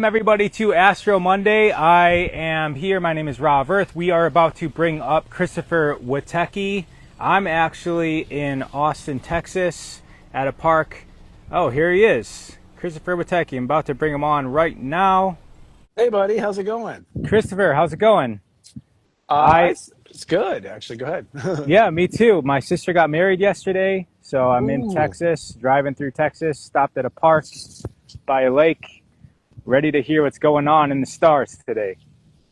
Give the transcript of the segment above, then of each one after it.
Everybody to Astro Monday. I am here. My name is Rob Earth. We are about to bring up Christopher Witecki. I'm actually in Austin, Texas at a park. Oh, here he is. Christopher Witecki. I'm about to bring him on right now. Hey, buddy, how's it going? Christopher, how's it going? I It's good, actually. Go ahead. Yeah, me too. My sister got married yesterday, so I'm in Ooh. Texas, driving through Texas, stopped at a park by a lake, ready to hear what's going on in the stars today.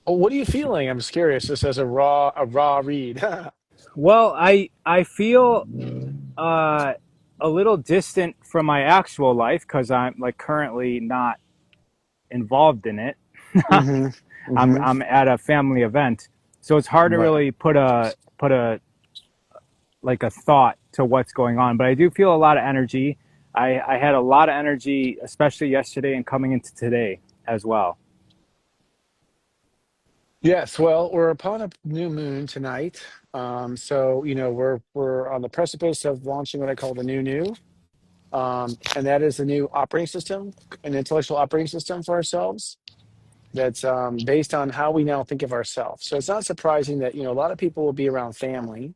Oh, what are you feeling? I'm just curious. This as a raw read. Well, I feel uh, a little distant from my actual life because I'm like currently not involved in it. hmm I'm at a family event, so it's hard to Right. really put a like a thought to what's going on. But I do feel a lot of energy. I had a lot of energy, especially yesterday and coming into today as well. Yes. Well, we're upon a new moon tonight. So we're on the precipice of launching what I call the new. And that is a new operating system, an intellectual operating system for ourselves. That's based on how we now think of ourselves. So it's not surprising that a lot of people will be around family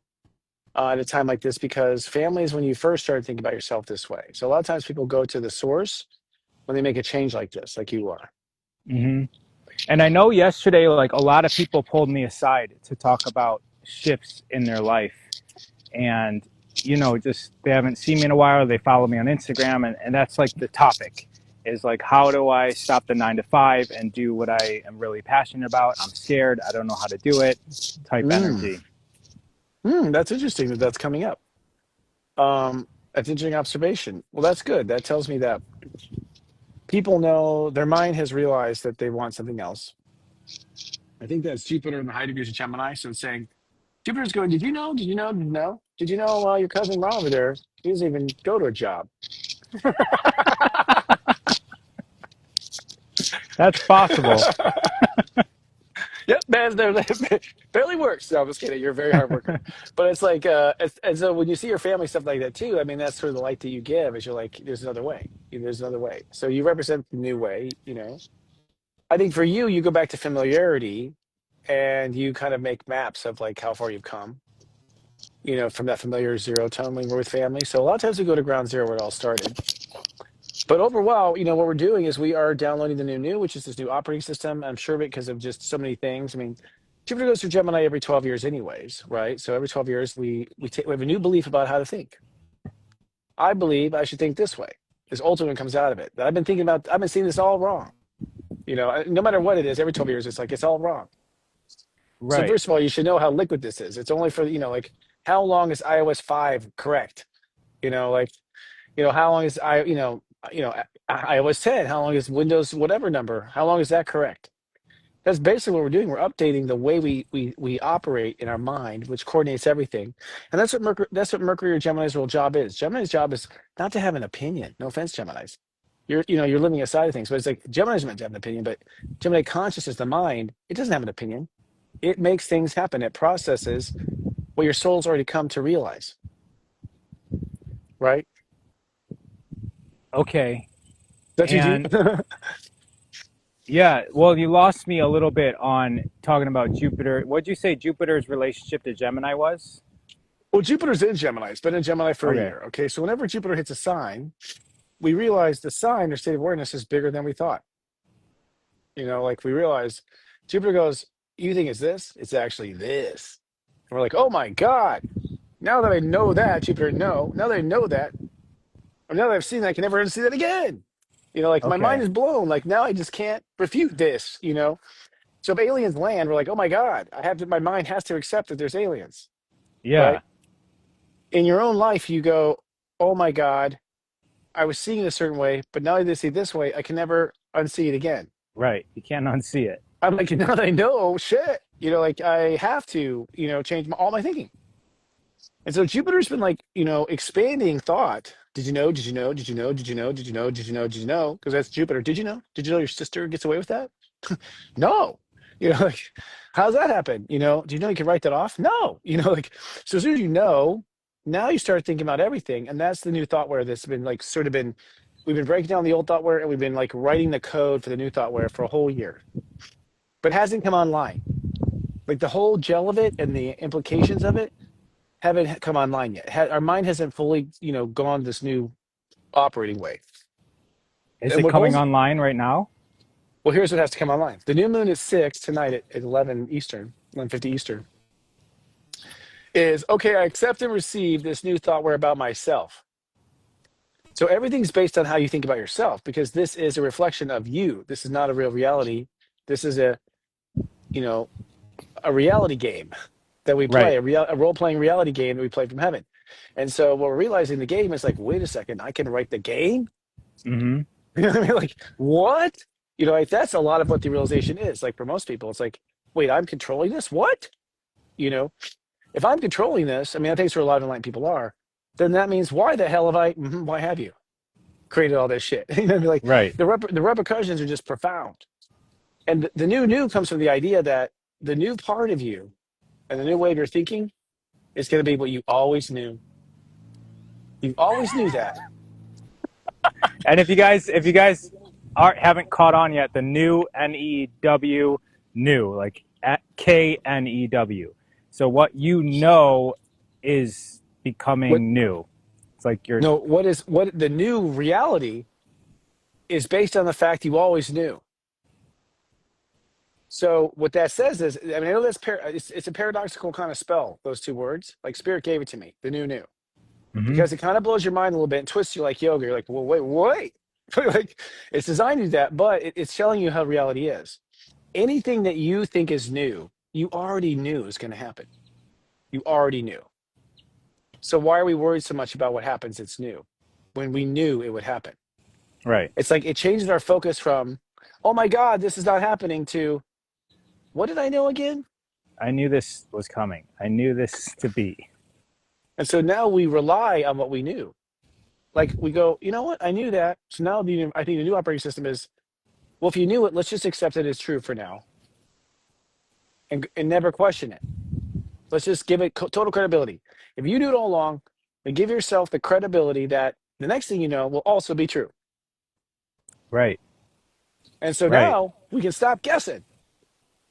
at a time like this because family is when you first started thinking about yourself this way. So a lot of times people go to the source when they make a change like this, like you are. hmm And I know yesterday, like a lot of people pulled me aside to talk about shifts in their life, and just they haven't seen me in a while. They follow me on Instagram, and that's like the topic is like, how do I stop the 9 to 5 and do what I am really passionate about? I'm scared. I don't know how to do it. Type Mm. energy. That's interesting that that's coming up. That's an interesting observation. Well, that's good. That tells me that people know their mind has realized that they want something else. I think that's Jupiter in the high degrees of Gemini. So it's saying, Jupiter's going, did you know? Did you know? Did you know? Did you know your cousin Ron over there, he doesn't even go to a job? That's possible. Yep, man, barely works. No, I'm just kidding. You're a very hard worker, but it's like, and so when you see your family stuff like that too, I mean, that's sort of the light that you give. Is you're like, there's another way. There's another way. So you represent the new way. I think for you, you go back to familiarity, and you kind of make maps of like how far you've come. From that familiar zero tone when we're with family. So a lot of times we go to ground zero where it all started. But overall, what we're doing is we are downloading the new, which is this new operating system. I'm sure because of just so many things. I mean, Jupiter goes through Gemini every 12 years, anyways, right? So every 12 years, we have a new belief about how to think. I believe I should think this way. This ultimate comes out of it. That I've been thinking about. I've been seeing this all wrong. No matter what it is, every 12 years, it's like it's all wrong. So Right. first of all, you should know how liquid this is. It's only for like how long is iOS 5 correct? Like how long is iOS 10? How long is Windows whatever number? How long is that correct? That's basically what we're doing. We're updating the way we operate in our mind, which coordinates everything. And that's what Mercury or Gemini's real job is. Gemini's job is not to have an opinion. No offense, Gemini's. You're living aside of things, but it's like Gemini's meant to have an opinion, but Gemini consciousness, the mind, it doesn't have an opinion. It makes things happen. It processes what your soul's already come to realize, right? Okay. That's what you And do. yeah, well, you lost me a little bit on talking about Jupiter. What'd you say Jupiter's relationship to Gemini was? Well, Jupiter's in Gemini. It's been in Gemini for a Okay. year. Okay. So whenever Jupiter hits a sign, we realize the sign or state of awareness is bigger than we thought. Like we realize Jupiter goes, you think it's this? It's actually this. And we're like, oh my God. Now that I know that, Jupiter, no. Now that I know that, or now that I've seen that, I can never unsee that again. Like my mind Okay. is blown. Like now I just can't refute this. So if aliens land, we're like, oh my God, my mind has to accept that there's aliens, right? Yeah. In your own life, you go, oh my God, I was seeing it a certain way, but now that I see it this way, I can never unsee it again. Right. You can't unsee it. I'm like, now that I know, shit, like I have to, change all my thinking. And so Jupiter's been like, expanding thought. Did you know? Did you know? Did you know? Did you know? Did you know? Did you know? Did you know? Because that's Jupiter. Did you know? Did you know your sister gets away with that? No. Like, how's that happen? Do you know you can write that off? No. Like, so as soon as you know, now you start thinking about everything. And that's the new thought where this has been like sort of been We've been breaking down the old thoughtware and we've been like writing the code for the new thoughtware for a whole year, but it hasn't come online. Like the whole gel of it and the implications of it haven't come online yet. Our mind hasn't fully, gone this new operating way. Is And it what coming holds, online right now? well, here's what has to come online. The new moon is 6 tonight at 11 Eastern, 11:50 Eastern, is okay, I accept and receive this new thoughtware about myself. So everything's based on how you think about yourself because this is a reflection of you. This is not a real reality. This is you know, a reality game that we play, Right. a role-playing reality game that we play from heaven. And so what we're realizing the game is like, wait a second, I can write the game? Mm-hmm. You know what I mean? Like, what? Like that's a lot of what the realization is. Like for most people, it's like, wait, I'm controlling this? What? You know, if I'm controlling this, I mean, I think it's where a lot of enlightened people are, then that means why the hell have why have you created all this shit? Like Right. the repercussions are just profound. And the new comes from the idea that the new part of you and the new way of your thinking is going to be what you always knew. You always knew that. And if you guys aren't haven't caught on yet, the new NEW, new, like KNEW. So what you know is What becoming new. It's like you're no, what the new reality is based on the fact you always knew. So what that says is, I mean, I know it's a paradoxical kind of spell. Those two words, like Spirit gave it to me, the new, hmm because it kind of blows your mind a little bit and twists you like yoga. You're like, well, wait. Like it's designed to do that, but it's telling you how reality is. Anything that you think is new, you already knew is going to happen. You already knew. So why are we worried so much about what happens that's new when we knew it would happen? right. It's like it changes our focus from, oh my God, this is not happening to, what did I know again? I knew this was coming. I knew this to be. And so now we rely on what we knew. Like we go, you know what? I knew that. So now I think the new operating system is, well, if you knew it, let's just accept it as true for now and never question it. Let's just give it total credibility. If you knew it all along, then give yourself the credibility that the next thing you know will also be true. Right. And so Right. now we can stop guessing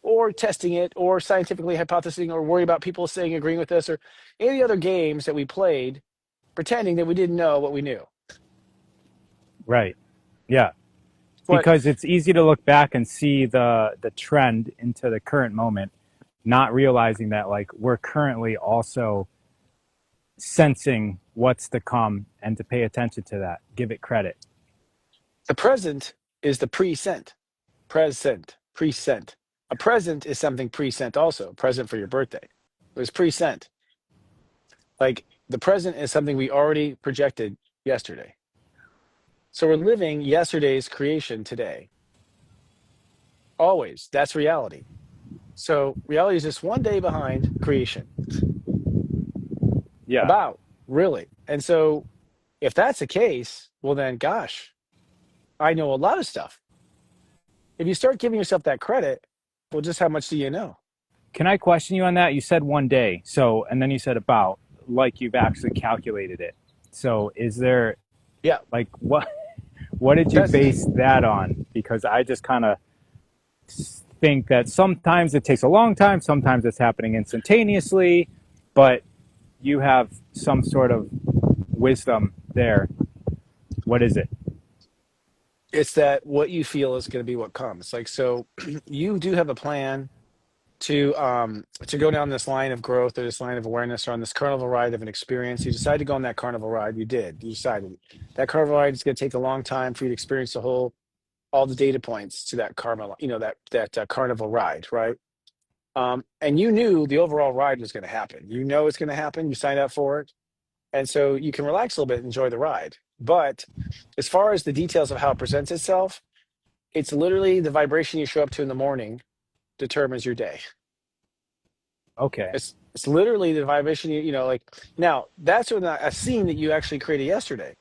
or testing it or scientifically hypothesizing or worry about people saying agreeing with us or any other games that we played pretending that we didn't know what we knew. Right. Yeah. But Because it's easy to look back and see the trend into the current moment, not realizing that like we're currently also sensing what's to come and to pay attention to that. Give it credit. the present is the present. Present. A present is something present also, present for your birthday. It was present. Like the present is something we already projected yesterday. So we're living yesterday's creation today. Always. That's reality. So reality is just one day behind creation. Yeah. About, really. And so if that's the case, well then gosh, I know a lot of stuff. If you start giving yourself that credit, well, just how much do you know? Can I question you on that? You said one day. So, and then you said about like you've actually calculated it. So, is there Yeah. like what did you That's base that on? Because I just kind of think that sometimes it takes a long time, sometimes it's happening instantaneously, but you have some sort of wisdom there. What is it? it's that what you feel is going to be what comes. Like so you do have a plan to go down this line of growth or this line of awareness or on this carnival ride of an experience. You decide to go on that carnival ride. You did. You decided that carnival ride is going to take a long time for you to experience all the data points to that carnival, that carnival ride, right? And you knew the overall ride was going to happen. You know it's going to happen. You signed up for it, and so you can relax a little bit and enjoy the ride. But as far as the details of how it presents itself, it's literally the vibration you show up to in the morning determines your day. Okay. It's literally the vibration like now that's a scene that you actually created yesterday,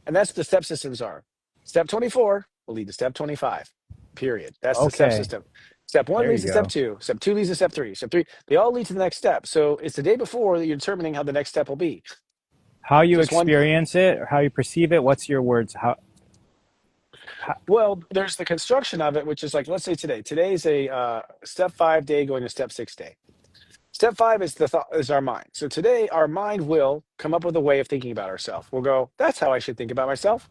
and that's what the step systems are. Step 24 will lead to step 25. Period. That's the step Okay. system. Step one There leads you to step go. two. Step two leads to step three. Step three, they all lead to the next step. So it's the day before that you're determining how the next step will be. How you Just one. experience it or how you perceive it, what's your words? How? Well, there's the construction of it, which is like, let's say today. Today's a step 5 day going to step 6 day. Step 5 is the thought is our mind. So today, our mind will come up with a way of thinking about ourselves. We'll go, that's how I should think about myself.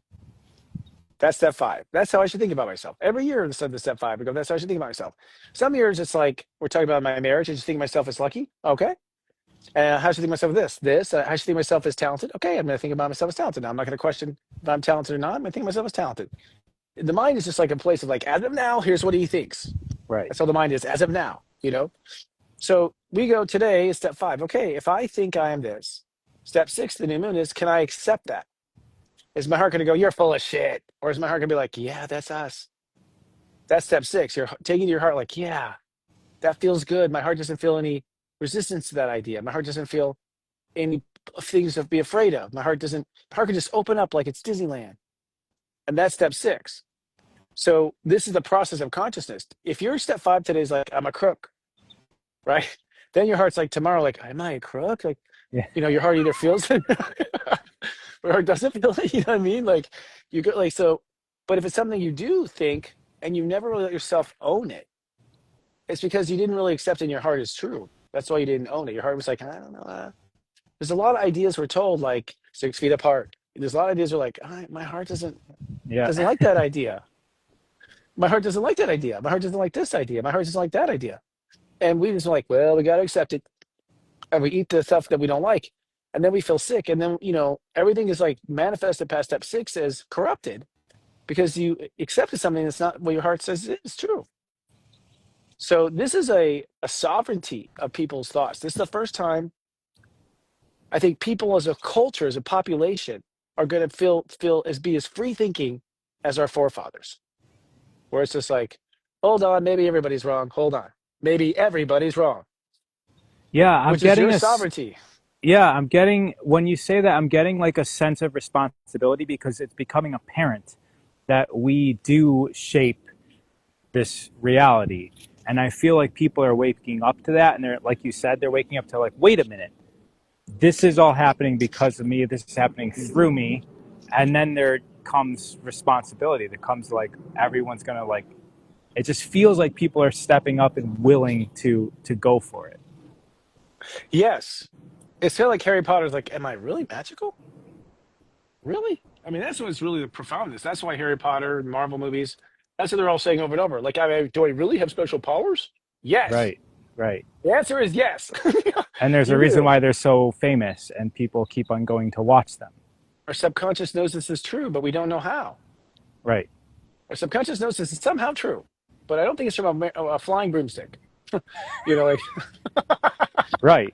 That's step 5. That's how I should think about myself. Every year instead of the step 5, we go, that's how I should think about myself. Some years it's like we're talking about my marriage. I just think myself as lucky. Okay. How should I think myself this? I should think myself as talented. Okay, I'm going to think about myself as talented. Now I'm not going to question if I'm talented or not. I'm going to think of myself as talented. The mind is just like a place of like, as of now, here's what he thinks. Right. That's how the mind is as of now, you know? So we go today is step 5. Okay, if I think I am this, step 6, the new moon is, can I accept that? Is my heart going to go, you're full of shit? Or is my heart going to be like, yeah, that's us? That's step 6. You're taking to your heart like, yeah, that feels good. My heart doesn't feel any resistance to that idea. My heart doesn't feel any things to be afraid of. My heart can just open up like it's Disneyland. And that's step 6. So this is the process of consciousness. If your step 5 today is like, I'm a crook, right? Then your heart's like tomorrow, like, am I a crook? Like, Yeah. your heart either feels it or heart doesn't feel it. You know what I mean? Like you go like so, but if it's something you do think and you never really let yourself own it, it's because you didn't really accept in your heart is true. That's why you didn't own it. Your heart was like, I don't know. There's a lot of ideas we're told like 6 feet apart. There's a lot of ideas are like, my heart Yeah. doesn't like that idea. My heart doesn't like that idea. My heart doesn't like this idea. My heart doesn't like that idea. And we just like, well, we got to accept it. And we eat the stuff that we don't like. And then we feel sick. And then, everything is like manifested past step 6 as corrupted because you accepted something that's not what your heart says is true. So this is a sovereignty of people's thoughts. This is the first time I think people as a culture, as a population, are going to be as free thinking as our forefathers. Where it's just like, hold on, maybe everybody's wrong. Hold on, maybe everybody's wrong, Yeah, I'm which is getting your a sovereignty. yeah, I'm getting when you say that I'm getting like a sense of responsibility because it's becoming apparent that we do shape this reality. And I feel like people are waking up to that and they're like you said they're waking up to like wait a minute. This is all happening because of me. This is happening through me. And then there comes responsibility. There comes like everyone's going to like it just feels like people are stepping up and willing to go for it. Yes, it's kind of like Harry Potter's like, am I really magical? Really? I mean, that's what's really the profoundness. That's why Harry Potter and Marvel movies, that's what they're all saying over and over. Like, I mean, do I really have special powers? Yes. Right. Right. The answer is yes. And there's a You reason do. why they're so famous and people keep on going to watch them. Our subconscious knows this is true, but we don't know how. Right. Our subconscious knows this is somehow true, but I don't think it's from a flying broomstick. Like, Right.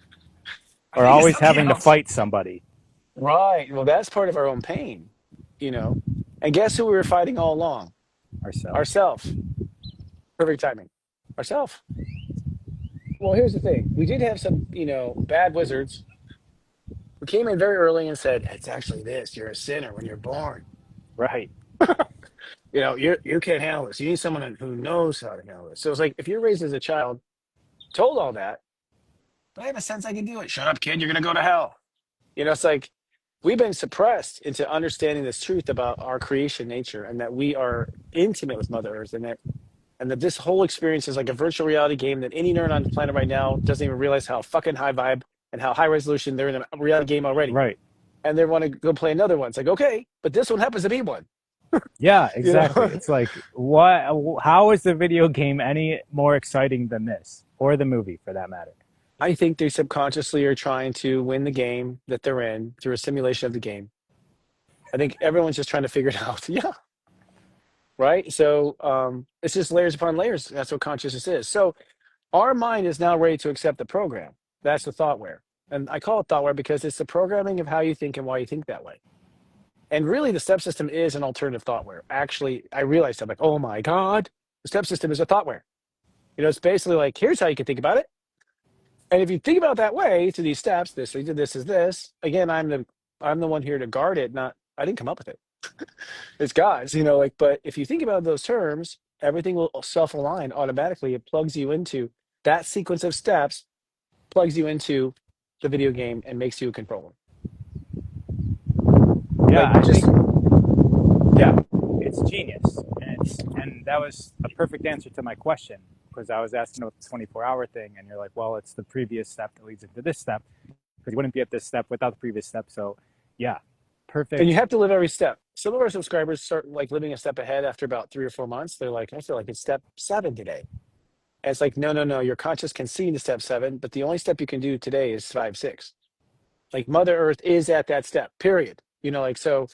I Or think it's always something having to else. fight somebody. Right. Well, that's part of our own pain, you know. And guess who we were fighting all along? Ourselves. Ourself. Perfect timing. Ourself. Well, here's the thing. We did have some, bad wizards who came in very early and said, it's actually this. You're a sinner when you're born. Right. You can't handle this. You need someone who knows how to handle this. So it's like if you're raised as a child, told all that, but I have a sense I can do it. Shut up, kid. You're gonna go to hell. It's like we've been suppressed into understanding this truth about our creation nature and that we are intimate with Mother Earth and that this whole experience is like a virtual reality game that any nerd on the planet right now doesn't even realize how fucking high vibe and how high resolution they're in a reality game already. Right. And they want to go play another one. It's like, okay, but this one happens to be one. Yeah, You exactly. know? It's like what how is the video game any more exciting than this or the movie for that matter? I think they subconsciously are trying to win the game that they're in through a simulation of the game. I think everyone's just trying to figure it out. Yeah. Right. So it's just layers upon layers. That's what consciousness is. So our mind is now ready to accept the program. That's the thoughtware. And I call it thoughtware because it's the programming of how you think and why you think that way. And really, the step system is an alternative thoughtware. Actually, I realized I'm like, oh my God, the step system is a thoughtware. It's basically like, here's how you can think about it. And if you think about it that way to these steps, this leads to this is this. Again, I'm the one here to guard it, not I didn't come up with it. It's God's, but if you think about those terms, everything will self-align automatically. It plugs you into that sequence of steps, plugs you into the video game and makes you a controller. Yeah, Like I just think yeah. it's genius. And that was a perfect answer to my question because I was asking about the 24-hour thing, and you're like, well, it's the previous step that leads into this step because you wouldn't be at this step without the previous step. So, yeah, And you perfect. have to live every step. Some of our subscribers start like living a step ahead after about 3 or 4 months. They're like, I feel like it's step 7 today. And it's like, no, no, no. Your conscious can see into step 7, but the only step you can do today is 5, 6. Like Mother Earth is at that step, period. Like, so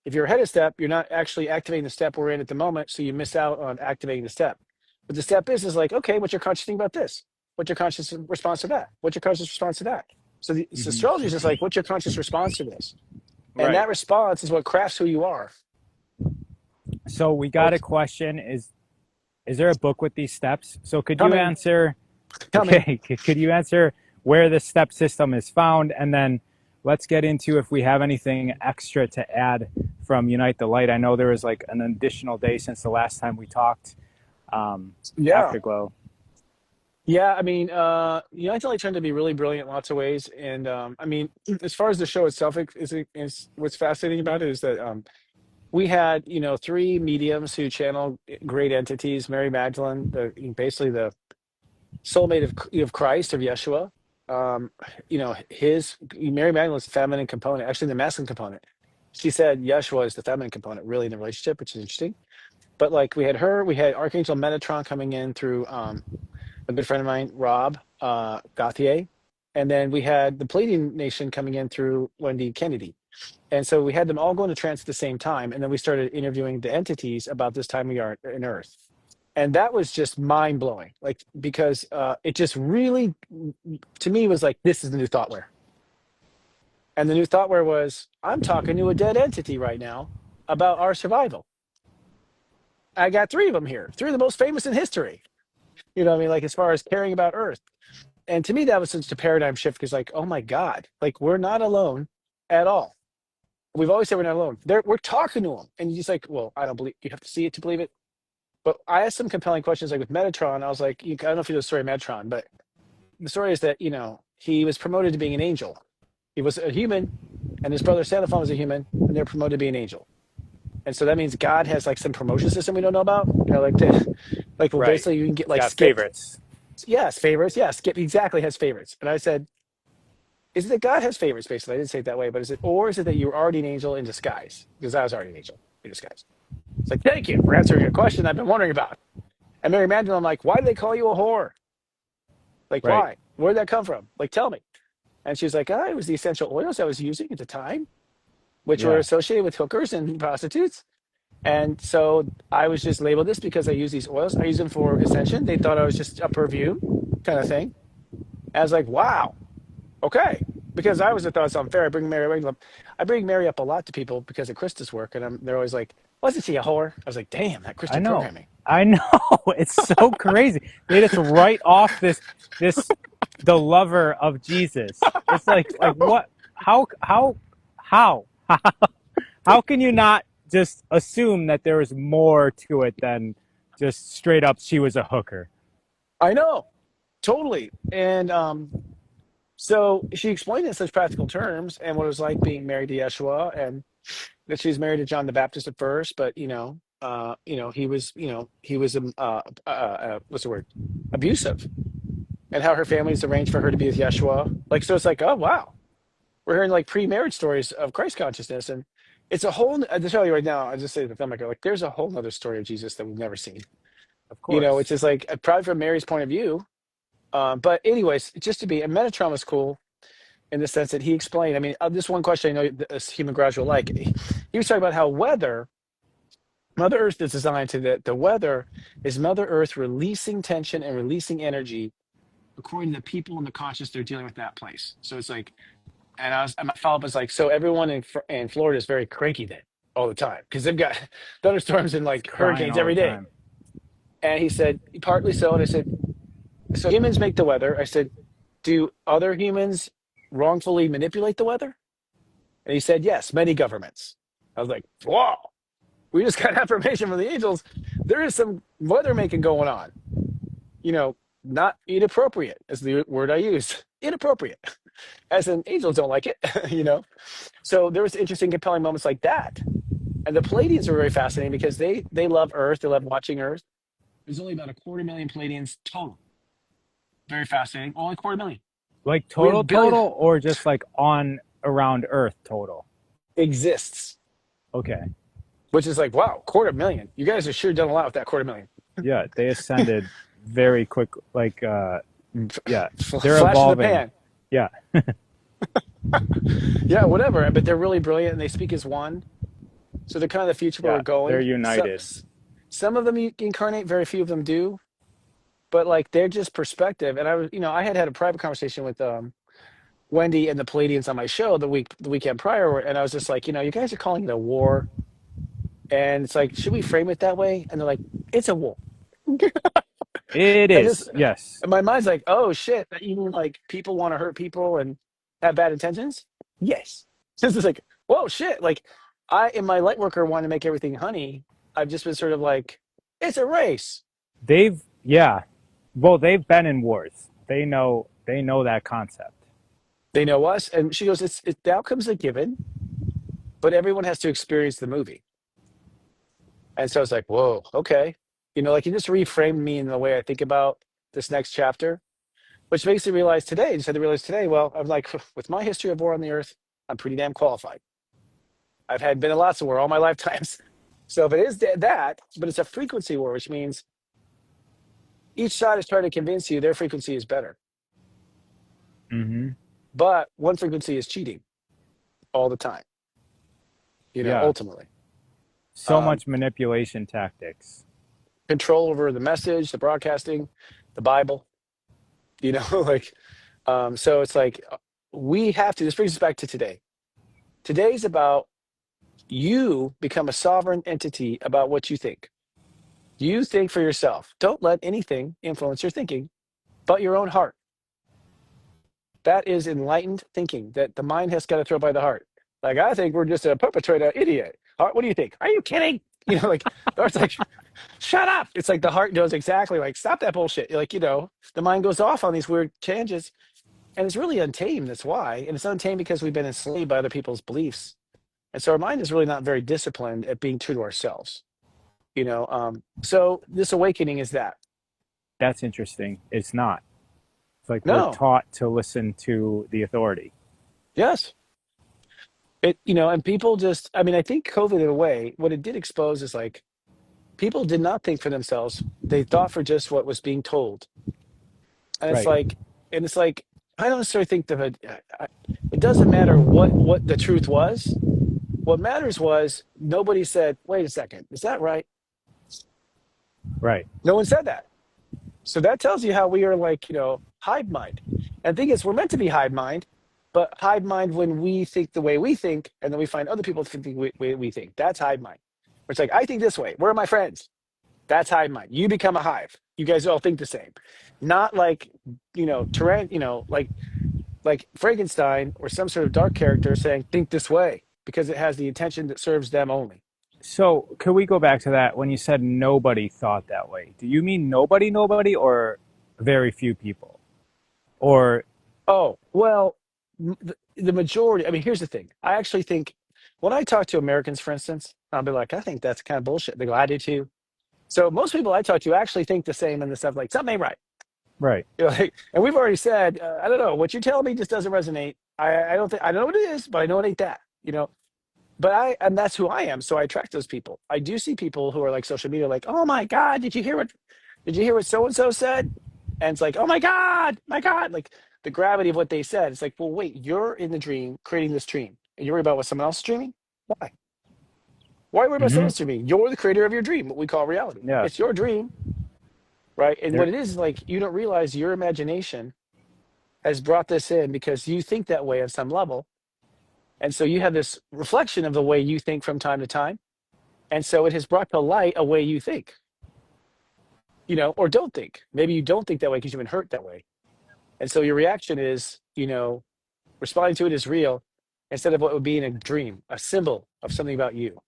if you're ahead of step, you're not actually activating the step we're in at the moment. So you miss out on activating the step. But the step is like, okay, what's your conscious thing about this? What's your conscious response to that? What's your conscious response to that? So the astrology is just like, what's your conscious response to this? And Right. that response is what crafts who you are. So we Oh, got a question. Is there a book with these steps? So could you coming, answer? coming. Okay, could you answer where the step system is found, and then let's get into if we have anything extra to add from Unite the Light. I know there was like an additional day since the last time we talked. Yeah. Afterglow. Yeah, I mean, United Light turned to be really brilliant in lots of ways, and I mean, as far as the show itself is what's fascinating about it is that we had 3 mediums who channel great entities. Mary Magdalene, basically the soulmate of Christ, of Yeshua. His Mary Magdalene's feminine component, actually the masculine component. She said Yeshua is the feminine component, really, in the relationship, which is interesting. But like we had her, we had Archangel Metatron coming in through a good friend of mine, Rob Gauthier. And then we had the Palladian Nation coming in through Wendy Kennedy. And so we had them all go into trance at the same time. And then we started interviewing the entities about this time we are in Earth. And that was just mind blowing, like, because it just really, to me, was like, this is the new thoughtware. And the new thoughtware was, I'm talking to a dead entity right now about our survival. I got 3 of them here, 3 of the most famous in history. You know what I mean? Like, as far as caring about Earth. And to me, that was such a paradigm shift because, like, oh my God, like, we're not alone at all. We've always said we're not alone. We're talking to them. And you're just like, well, I don't believe you have to see it to believe it. But I asked some compelling questions, like with Metatron. I was like, I don't know if you know the story of Metatron, but the story is that, he was promoted to being an angel. He was a human, and his brother Xenophon was a human, and they're promoted to be an angel. And so that means God has like some promotion system we don't know about. Well, Right. basically you can get It's like got skipped. favorites. Yes, favorites. Yeah, Skip exactly has favorites. And I said, is it that God has favorites, basically? I didn't say it that way, but or is it that you're already an angel in disguise? Because I was already an angel in disguise. It's like, thank you for answering a question I've been wondering about. And Mary Magdalene, I'm like, why do they call you a whore? Like, Right. why? Where did that come from? Like, tell me. And she was like, it was the essential oils I was using at the time, which were Yeah. associated with hookers and prostitutes. And so I was just labeled this because I use these oils. I use them for ascension. They thought I was just a perfume kind of thing. And I was like, wow, okay. Because I was thought it's unfair. I bring Mary up a lot to people because of Krista's work, and they're always like, "Wasn't she a whore?" I was like, "Damn, that I Krista know. programming." I know. It's so crazy. They just write off this the lover of Jesus. It's like what? How? How can you not just assume that there is more to it than just straight up she was a hooker? I know, totally. And so she explained it in such practical terms and what it was like being married to Yeshua, and that she was married to John the Baptist at first, but he was what's the word, abusive, and how her family's arranged for her to be with Yeshua. Like, so it's like, oh wow, we're hearing like pre-marriage stories of Christ consciousness, and it's a whole. I just tell you right now, I just say to the filmmaker, like, there's a whole other story of Jesus that we've never seen. Of It's course. just like probably from Mary's point of view. But anyways, just to be, and Metatron was cool in the sense that he explained. I mean, this one question I know this human gradual like. He was talking about how Mother Earth is designed to the weather is Mother Earth releasing tension and releasing energy according to the people and the conscious they're dealing with in that place. So it's like, and my follow up is like, so everyone in Florida is very cranky then all the time because they've got thunderstorms and It's like crying hurricanes all the every day. time. And he said, partly so. And I said, so humans make the weather. I said, do other humans wrongfully manipulate the weather? And he said, yes, many governments. I was like, wow, we just got affirmation from the angels. There is some weather making going on, not inappropriate, is the word I used. Inappropriate. As in, angels don't like it, So there was interesting, compelling moments like that. And the Pleiadians are very fascinating because they love Earth. They love watching Earth. There's only about a quarter million Pleiadians total. Very fascinating. Only quarter million. Like We total have billion total or just like on around Earth total? exists, Okay. which is like, wow, quarter million. You guys have sure done a lot with that quarter million. Yeah, they ascended very quick. Like, yeah, they're Flash in the evolving. pan. Yeah, Yeah, whatever. But they're really brilliant and they speak as one. So they're kind of the future where yeah, we're they're going. united. Some of them incarnate, very few of them do. But like they're just perspective. And I was, I had a private conversation with Wendy and the Palladians on my show the weekend prior, and I was just like, you guys are calling it a war, and it's like, should we frame it that way? And they're like, it's a war. It I just, is. Yes. and my mind's like, oh shit, even like people want to hurt people and have bad intentions. Yes, this is like, whoa, shit. Like, I in my light worker want to make everything honey. I've just been sort of like, it's a race. Yeah. Well, they've been in wars. They know that concept. They know us, and she goes, the outcome's a given, but everyone has to experience the movie. And so I was like, whoa, okay. Like you just reframed me in the way I think about this next chapter, which makes me realize today, just had to realize today, well, I'm like, with my history of war on the earth, I'm pretty damn qualified. I've been in lots of war all my lifetimes. So if it is that, but it's a frequency war, which means each side is trying to convince you their frequency is better. Mm-hmm. But one frequency is cheating all the time, Yeah. ultimately. So Um, much manipulation tactics. Control over the message, the broadcasting, the Bible, like, so it's like we have to, this brings us back to today. Today's about you become a sovereign entity about what you think. You think for yourself. Don't let anything influence your thinking but your own heart. That is enlightened thinking that the mind has got to throw by the heart. Like, I think we're just a perpetrator idiot. Heart, what do you think? Are you kidding? Like, the heart's like, shut up. It's like the heart knows exactly, like, stop that bullshit. Like, the mind goes off on these weird changes and it's really untamed. That's why. And it's untamed because we've been enslaved by other people's beliefs. And so our mind is really not very disciplined at being true to ourselves. So this awakening is that. That's interesting. It's not. It's like we're No, taught to listen to the authority. yes. And people just, I mean, I think COVID in a way, what it did expose is like people did not think for themselves. They thought for just what was being told. And it's Right. like, I don't necessarily think that it doesn't matter what the truth was. What matters was nobody said, wait a second, is that right? Right. No one said that. So that tells you how we are like, hive mind. And the thing is, we're meant to be hive mind, but hive mind when we think the way we think, and then we find other people think the way we think. That's hive mind. Where it's like, I think this way. Where are my friends? That's hive mind. You become a hive. You guys all think the same. Not like, like Frankenstein or some sort of dark character saying, think this way, because it has the intention that serves them only. So, could we go back to that when you said nobody thought that way? Do you mean nobody, or very few people? Or, Oh, well, the majority, I mean, here's the thing. I actually think when I talk to Americans, for instance, I'll be like, I think that's kind of bullshit. They go, I do too. So most people I talk to actually think the same and the stuff like something ain't right. right. And we've already said, I don't know, what you tell me just doesn't resonate. I don't think, I know what it is, but I know it ain't that. But and that's who I am. So I attract those people. I do see people who are like social media, like, oh my God, did you hear what so-and-so said? And it's like, oh my God, like the gravity of what they said. It's like, well, wait, you're in the dream, creating this dream, and you're worried about what someone else is dreaming? Why? Why worry about someone Mm-hmm. else dreaming? You're the creator of your dream, what we call reality. Yeah. It's your dream, right? And what There. it is like, you don't realize your imagination has brought this in because you think that way on some level. And so you have this reflection of the way you think from time to time. And so it has brought to light a way you think, or don't think. Maybe you don't think that way because you've been hurt that way. And so your reaction is, responding to it as real instead of what would be in a dream, a symbol of something about you.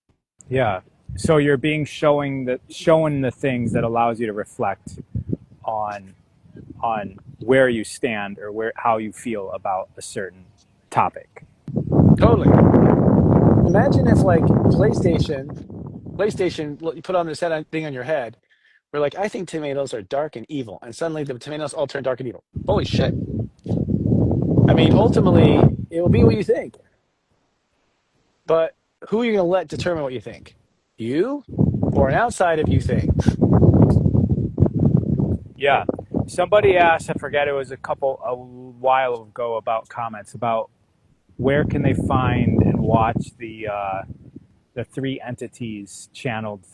Yeah. So you're being showing the things that allows you to reflect on where you stand or how you feel about a certain topic. Totally. Imagine if like PlayStation, you put on this thing on your head. We're like, I think tomatoes are dark and evil, and suddenly the tomatoes all turn dark and evil. Holy shit! I mean, ultimately, it will be what you think. But who are you going to let determine what you think? You or an outside of you thing? Yeah. Somebody asked, I forget, it was a while ago, about comments about where can they find and watch the three entities channeled.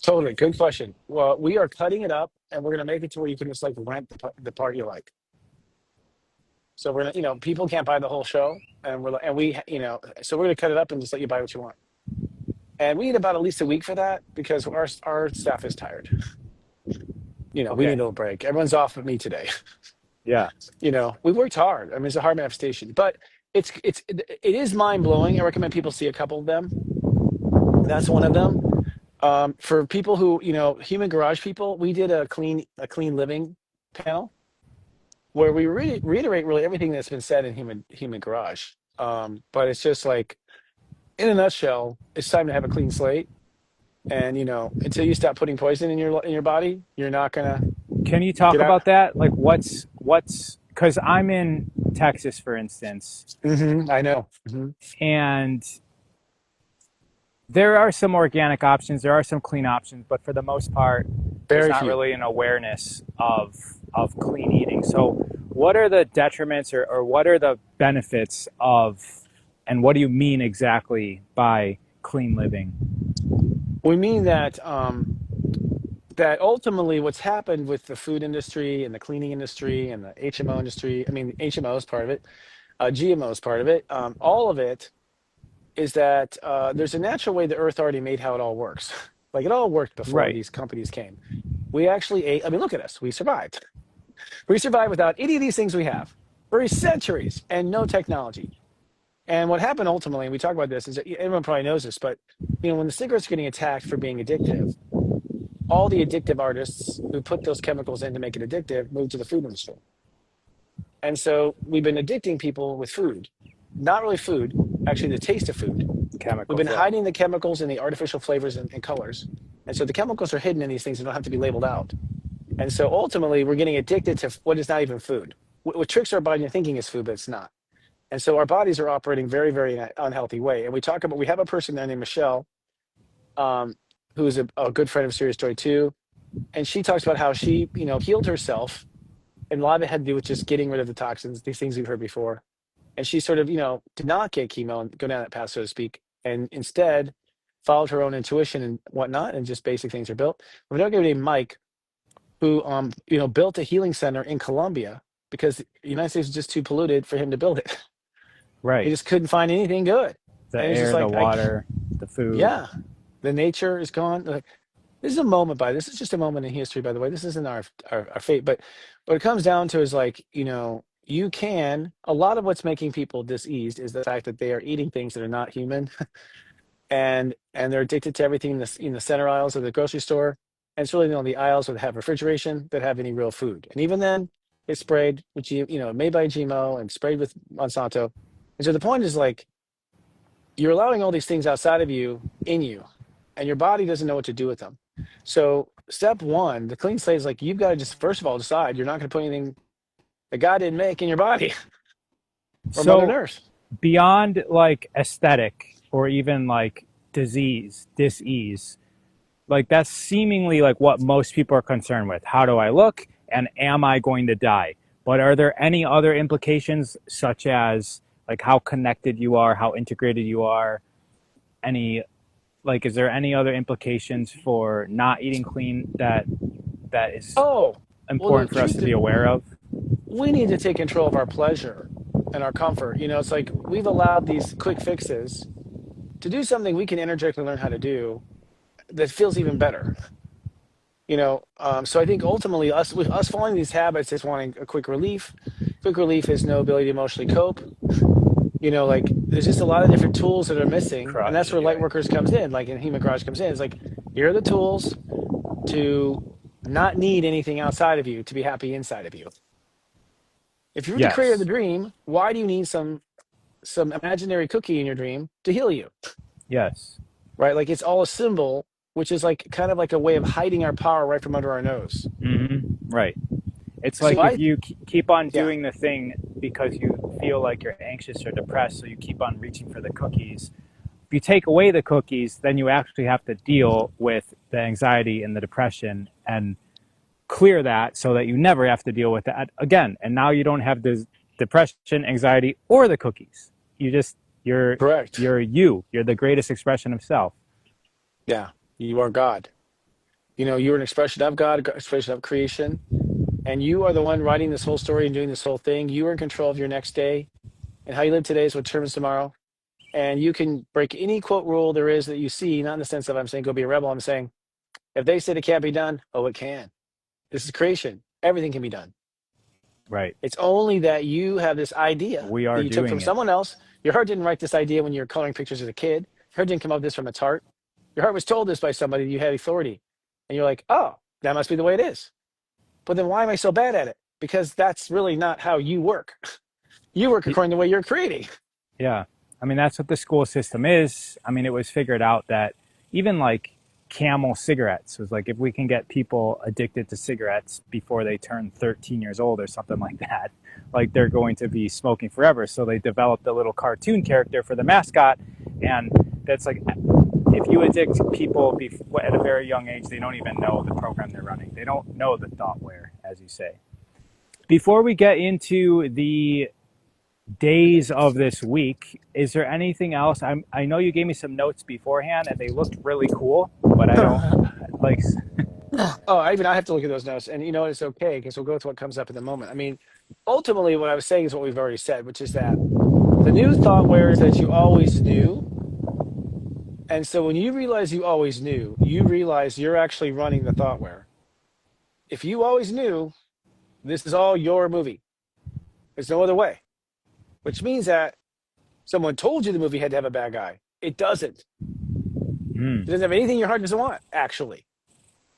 Totally. Good question. Well, we are cutting it up and we're going to make it to where you can just like rent the part you like. So we're going to, people can't buy the whole show and so we're going to cut it up and just let you buy what you want. And we need about at least a week for that because our staff is tired. We need a Okay. little break. Everyone's off but me today. Yeah. We worked hard. I mean, it's a hard manifestation, but it is mind blowing. I recommend people see a couple of them. That's one of them. For people who, human garage people, we did a clean living panel where we reiterate really everything that's been said in human garage. But it's just like, in a nutshell, it's time to have a clean slate. And until you stop putting poison in your body, you're not gonna Can you talk get out. about that? Like what's because I'm in Texas, for instance, I know. and there are some organic options, there are some clean options, but for the most part, there's Very not few. really an awareness of clean eating. So, what are the detriments, or what are the benefits of, and what do you mean exactly by clean living? We mean that ultimately what's happened with the food industry and the cleaning industry and the HMO industry, I mean, HMO is part of it, GMO is part of it, all of it is that there's a natural way the earth already made how it all works. Like it all worked before Right, these companies came. We actually ate, I mean, look at us. We survived. We survived without any of these things we have for centuries and no technology. And what happened ultimately, and we talk about this, is that everyone probably knows this, but when the cigarettes are getting attacked for being addictive, all the addictive artists who put those chemicals in to make it addictive moved to the food industry. And so we've been addicting people with food, not really food, actually the taste of food. We've been chemicals. Yeah, hiding the chemicals and the artificial flavors and colors. And so the chemicals are hidden in these things and don't have to be labeled out. And so ultimately, we're getting addicted to what is not even food. What tricks our body into thinking is food, but it's not. And so our bodies are operating very, very unhealthy way. And we have a person there named Michelle, um, who's a good friend of Serious Story too. And she talks about how she, healed herself. And a lot of it had to do with just getting rid of the toxins, these things we've heard before. And she sort of, did not get chemo and go down that path, so to speak, and instead followed her own intuition and whatnot, and just basic things are built. We don't give named Mike, who, built a healing center in Colombia because the United States was just too polluted for him to build it. He right. just couldn't find anything good. The And he's just air, the like, water, the food. yeah, the nature is gone. Like, this is just a moment in history, by the way. This isn't our fate. But what it comes down to is like, a lot of what's making people diseased is the fact that they are eating things that are not human and they're addicted to everything in the center aisles of the grocery store. And it's really the aisles that have refrigeration that have any real food. And even then, it's sprayed with made by GMO and sprayed with Monsanto. And so the point is like you're allowing all these things outside of you in you, and your body doesn't know what to do with them. So step one, the clean slate is like you've got to just first of all decide you're not going to put anything that God didn't make in your body or Mother So, Earth. beyond like aesthetic or even like disease, like that's seemingly like what most people are concerned with. How do I look, and am I going to die? But are there any other implications, such as like how connected you are, how integrated you are? Any, like, is there any other implications for not eating clean that is Oh, well, the important for us truth to is be aware of? we need to take control of our pleasure and our comfort. It's like we've allowed these quick fixes to do something we can energetically learn how to do that feels even better. So I think ultimately us following these habits is wanting a quick relief. Quick relief is no ability to emotionally cope. Like there's just a lot of different tools that are missing, and that's Crutch, where light yeah. workers comes in, like in human garage comes in. It's like here are the tools to not need anything outside of you to be happy inside of you. If you're the creator of the Yes. dream, why do you need some some imaginary cookie in your dream to heal you, Yes. right? Like it's all a symbol, which is like kind of like a way of hiding our power right from under our nose. Right. It's So like if I, you keep on yeah, doing the thing because you feel like you're anxious or depressed, so you keep on reaching for the cookies. If you take away the cookies, then you actually have to deal with the anxiety and the depression and clear that so that you never have to deal with that again. And now you don't have this depression, anxiety, or the cookies. You just you're correct. you're you. You're the greatest expression of self. Yeah, you are God. You're an expression of God, expression of creation, and you are the one writing this whole story and doing this whole thing. You are in control of your next day, and how you live today is what determines tomorrow. And you can break any quote rule there is that you see, not in the sense of I'm saying go be a rebel. I'm saying if they said it can't be done, oh, it can. This is creation. Everything can be done. Right. It's only that you have this idea We that are you took from doing it. someone else. Your heart didn't write this idea when you were coloring pictures as a kid. Your heart didn't come up with this from its heart. Your heart was told this by somebody. You had authority. And you're like, oh, that must be the way it is. But then why am I so bad at it? Because that's really not how you work. You work according to the way you're creating. Yeah. I mean, that's what the school system is. I mean, it was figured out that even like Camel cigarettes was like if we can get people addicted to cigarettes before they turn 13 years old or something like that, like they're going to be smoking forever. So they developed a little cartoon character for the mascot. And that's like if you addict people at a very young age, they don't even know the program they're running. They don't know the thoughtware, as you say. Before we get into the days of this week, is there anything else? I know you gave me some notes beforehand and they looked really cool, but I don't like. Oh, I have to look at those notes. And it's okay because we'll go with what comes up in the moment. I mean, ultimately, what I was saying is what we've already said, which is that the new thoughtware is that you always knew. And so when you realize you always knew, you realize you're actually running the thoughtware. If you always knew, this is all your movie. There's no other way, which means that someone told you the movie had to have a bad guy. It doesn't. It doesn't have anything your heart doesn't want, actually.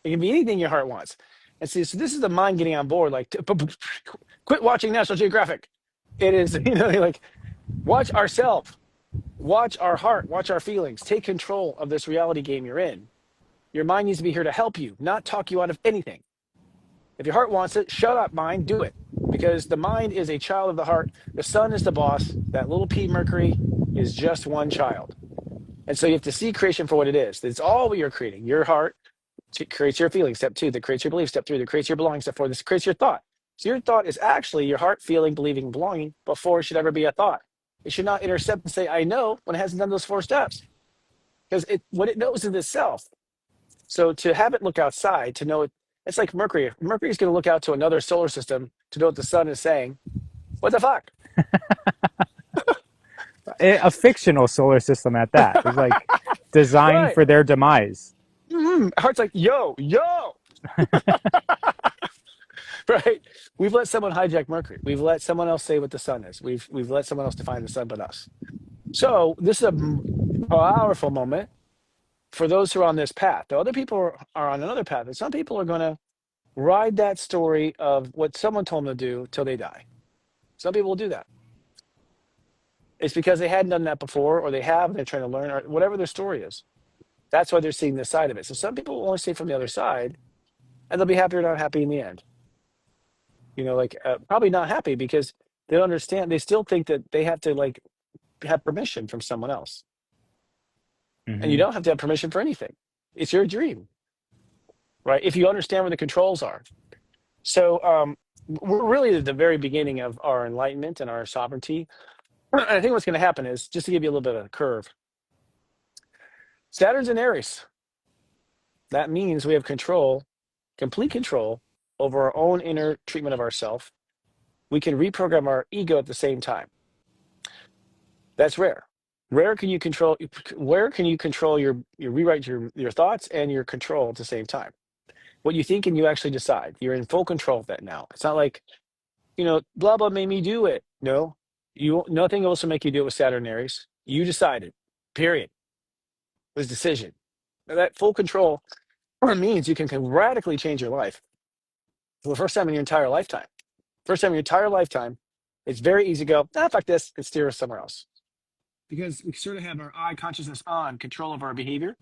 It can be anything your heart wants. And see, so this is the mind getting on board, like, quit watching National Geographic. It is, like, watch ourselves, watch our heart, watch our feelings, take control of this reality game you're in. Your mind needs to be here to help you, not talk you out of anything. If your heart wants it, shut up, mind, do it. Because the mind is a child of the heart. The sun is the boss. That little P Mercury is just one child. And so you have to see creation for what it is. It's all what you're creating. Your heart creates your feeling, step two, that creates your belief, step three, that creates your belonging, step four, this creates your thought. So your thought is actually your heart feeling, believing, belonging before it should ever be a thought. It should not intercept and say, I know, when it hasn't done those four steps. Because what it knows is itself. So to have it look outside, to know it, it's like Mercury. Mercury is going to look out to another solar system to know what the sun is saying. What the fuck? A fictional solar system at that. It's like designed Right. for their demise. Heart's like, yo, yo. Right. We've let someone hijack Mercury. We've let someone else say what the sun is. We've let someone else define the sun but us. So this is a powerful moment for those who are on this path. The other people are on another path. And some people are going to ride that story of what someone told them to do till they die. Some people will do that. It's because they hadn't done that before, or they have, and they're trying to learn, or whatever their story is. That's why they're seeing this side of it. So some people will only see it from the other side, and they'll be happy or not happy in the end. Probably not happy because they don't understand. They still think that they have to have permission from someone else, and you Mm-hmm. don't have to have permission for anything. It's your dream, right? If you understand where the controls are. So we're really at the very beginning of our enlightenment and our sovereignty. And I think what's going to happen is, just to give you a little bit of a curve, Saturn's in Aries. That means we have control, complete control over our own inner treatment of ourself. We can reprogram our ego at the same time. That's rare. Rare can you control Where can you control your rewrite your thoughts and your control at the same time? What you think and you actually decide. You're in full control of that now. It's not like, blah blah made me do it. No. Nothing else will make you do it with Saturn Aries. You decided. Period. It was decision. Now, that full control means you can radically change your life for the first time in your entire lifetime. First time in your entire lifetime, it's very easy to go, fuck this, and steer us somewhere else. because we sort of have our eye consciousness on control of our behavior,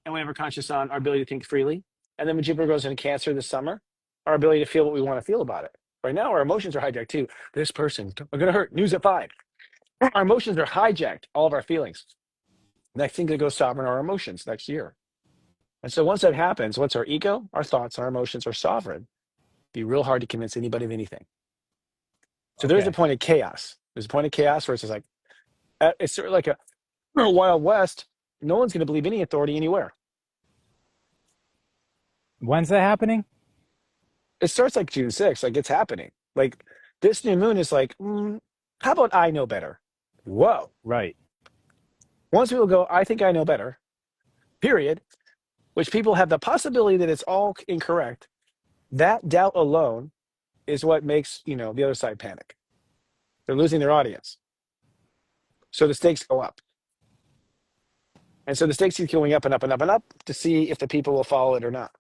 and we have our conscious on our ability to think freely. And then when Jupiter goes into Cancer this summer, our ability to feel what we want to feel about it. Right now, our emotions are hijacked too. This person, I'm going to hurt. News at 5. Our emotions are hijacked, all of our feelings. Next thing to go sovereign are our emotions next year. And so once that happens, once our ego, our thoughts, our emotions are sovereign, it'd be real hard to convince anybody of anything. So there's a Okay. point of chaos. There's a point of chaos where it's just like, it's sort of like a Wild West. No one's going to believe any authority anywhere. When's that happening? It starts like June 6th. Like it's happening. Like this new moon is like, how about I know better? Whoa. Right. Once people go, I think I know better, period, which people have the possibility that it's all incorrect. That doubt alone is what makes, the other side panic. They're losing their audience. So the stakes go up. And so the stakes keep going up and up and up and up to see if the people will follow it or not.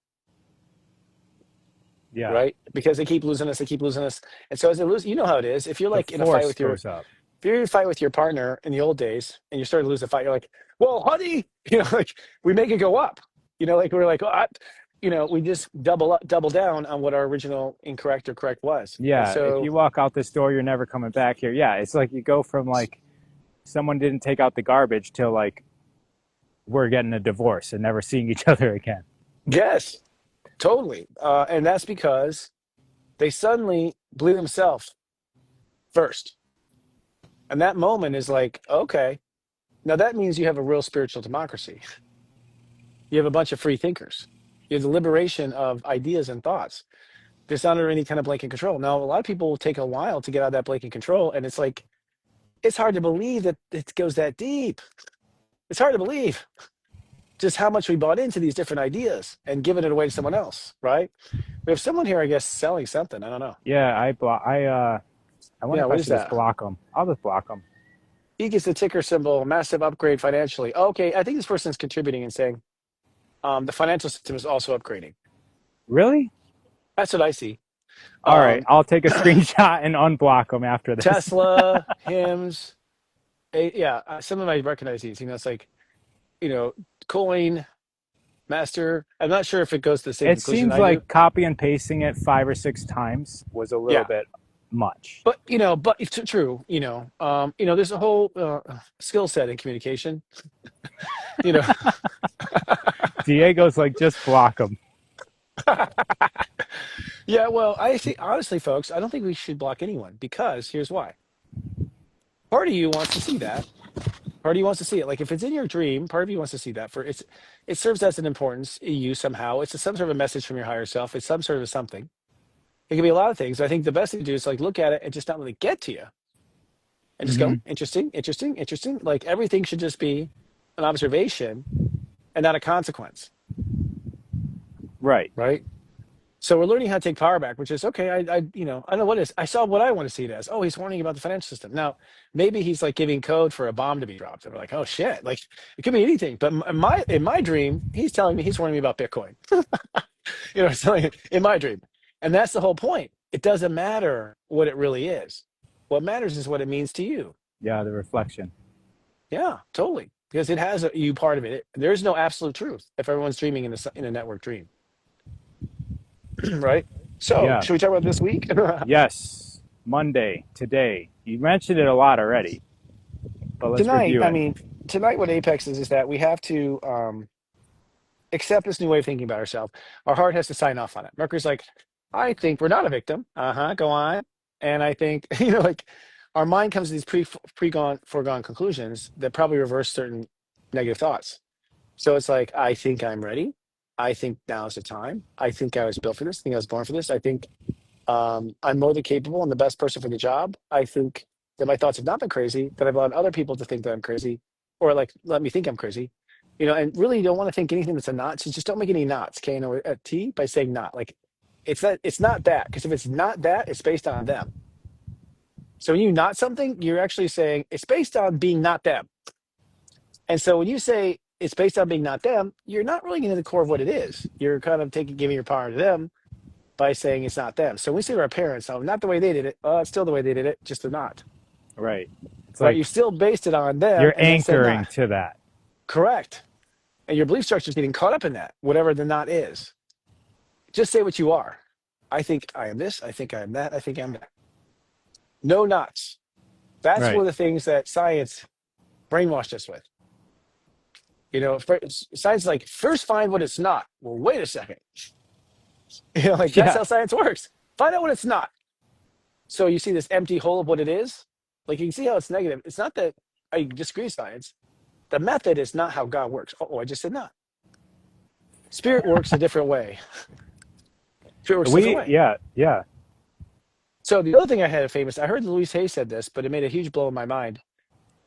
Yeah. Right? Because they keep losing us, they keep losing us. And so as they lose, you know how it is. If you're The like in a fight force with your goes up. if you're in a fight with your partner in the old days and you're starting to lose the fight, you're like, well, honey, like we make it go up. Like we're like, we just double down on what our original incorrect or correct was. And Yeah. If so you walk out this door, you're never coming back here. Yeah. It's like you go from like someone didn't take out the garbage till like we're getting a divorce and never seeing each other again. yes, totally. And that's because they suddenly believe themselves first. And that moment is like, okay, now that means you have a real spiritual democracy. You have a bunch of free thinkers. You have the liberation of ideas and thoughts. There's not under any kind of blanket control. Now, a lot of people will take a while to get out of that blanket control. And it's like, it's hard to believe that it goes that deep. It's hard to believe just how much we bought into these different ideas and giving it away to someone else, right? We have someone here, I guess, selling something. I don't know. Yeah. I wonder Yeah, if I what is should just that? block them. I'll just block them. He gets the ticker symbol, massive upgrade financially. Okay, I think this person's contributing and saying the financial system is also upgrading. Really? That's what I see. All right. Um, I'll take a screenshot and unblock them after this. Tesla, hymns, yeah, some of them I recognize these. It's like, you know, coin, master. I'm not sure if it goes to the same It conclusion seems I do. like copy and pasting it 5 or 6 times was a little Yeah, bit much. but but it's true. There's a whole skill set in communication. You know, Diego's like, just block them. yeah. Well, I think honestly, folks, I don't think we should block anyone because here's why. Part of you wants to see that. Part of you wants to see it. Like if it's in your dream, part of you wants to see that. It serves as an importance in you somehow. It's some sort of a message from your higher self. It's some sort of something. It can be a lot of things. I think the best thing to do is like look at it and just not really get to you and just Hmm. go, interesting, interesting, interesting. Like everything should just be an observation and not a consequence, Right. right? So we're learning how to take power back, which is okay. I know what it is. I saw what I want to see it as. Oh, he's warning about the financial system. Now, maybe he's like giving code for a bomb to be dropped. And we're like, oh shit! Like it could be anything. But in my dream, he's telling me he's warning me about Bitcoin. So in my dream, and that's the whole point. It doesn't matter what it really is. What matters is what it means to you. Yeah, the reflection. Yeah, totally. Because it has you part of it. There's no absolute truth if everyone's dreaming in a network dream, right? So, Yeah. should we talk about this week? Yes. Monday, today. You mentioned it a lot already, but let's Tonight, review I it. mean, tonight, what Apex is that we have to accept this new way of thinking about ourselves. Our heart has to sign off on it. Mercury's like, I think we're not a victim. Go on. And I think, like our mind comes to these foregone conclusions that probably reverse certain negative thoughts. So it's like, I think I'm ready. I think now's the time. I think I was built for this. I think I was born for this. I think I'm more than capable and the best person for the job. I think that my thoughts have not been crazy, that I've allowed other people to think that I'm crazy or like let me think I'm crazy. And really you don't want to think anything that's a knot. So just don't make any knots, K-N-O-T, by saying not. Like it's not that. Because if it's not that, it's based on them. So when you not something, you're actually saying it's based on being not them. And so when you say it's based on being not them, you're not really getting to the core of what it is. You're kind of giving your power to them by saying it's not them. So we say to our parents, oh, not the way they did it. It's still the way they did it, just they're not. Right. It's right? You like still based it on them you're and then said anchoring not. to that. Correct. And your belief structure is getting caught up in that, whatever the not is. Just say what you are. I think I am this. I think I am that. I think I'm that. No knots. That's one Right. of the things that science brainwashed us with. Science is like, first find what it's not. Well, wait a second. Like that's Yeah. how science works. Find out what it's not. So you see this empty hole of what it is. Like you can see how it's negative. It's not that I disagree with science. The method is not how God works. Oh, I just said not. Spirit works a different way. Spirit works a different way. Yeah, yeah. So the other thing I had a famous, I heard Louise Hay said this, but it made a huge blow in my mind.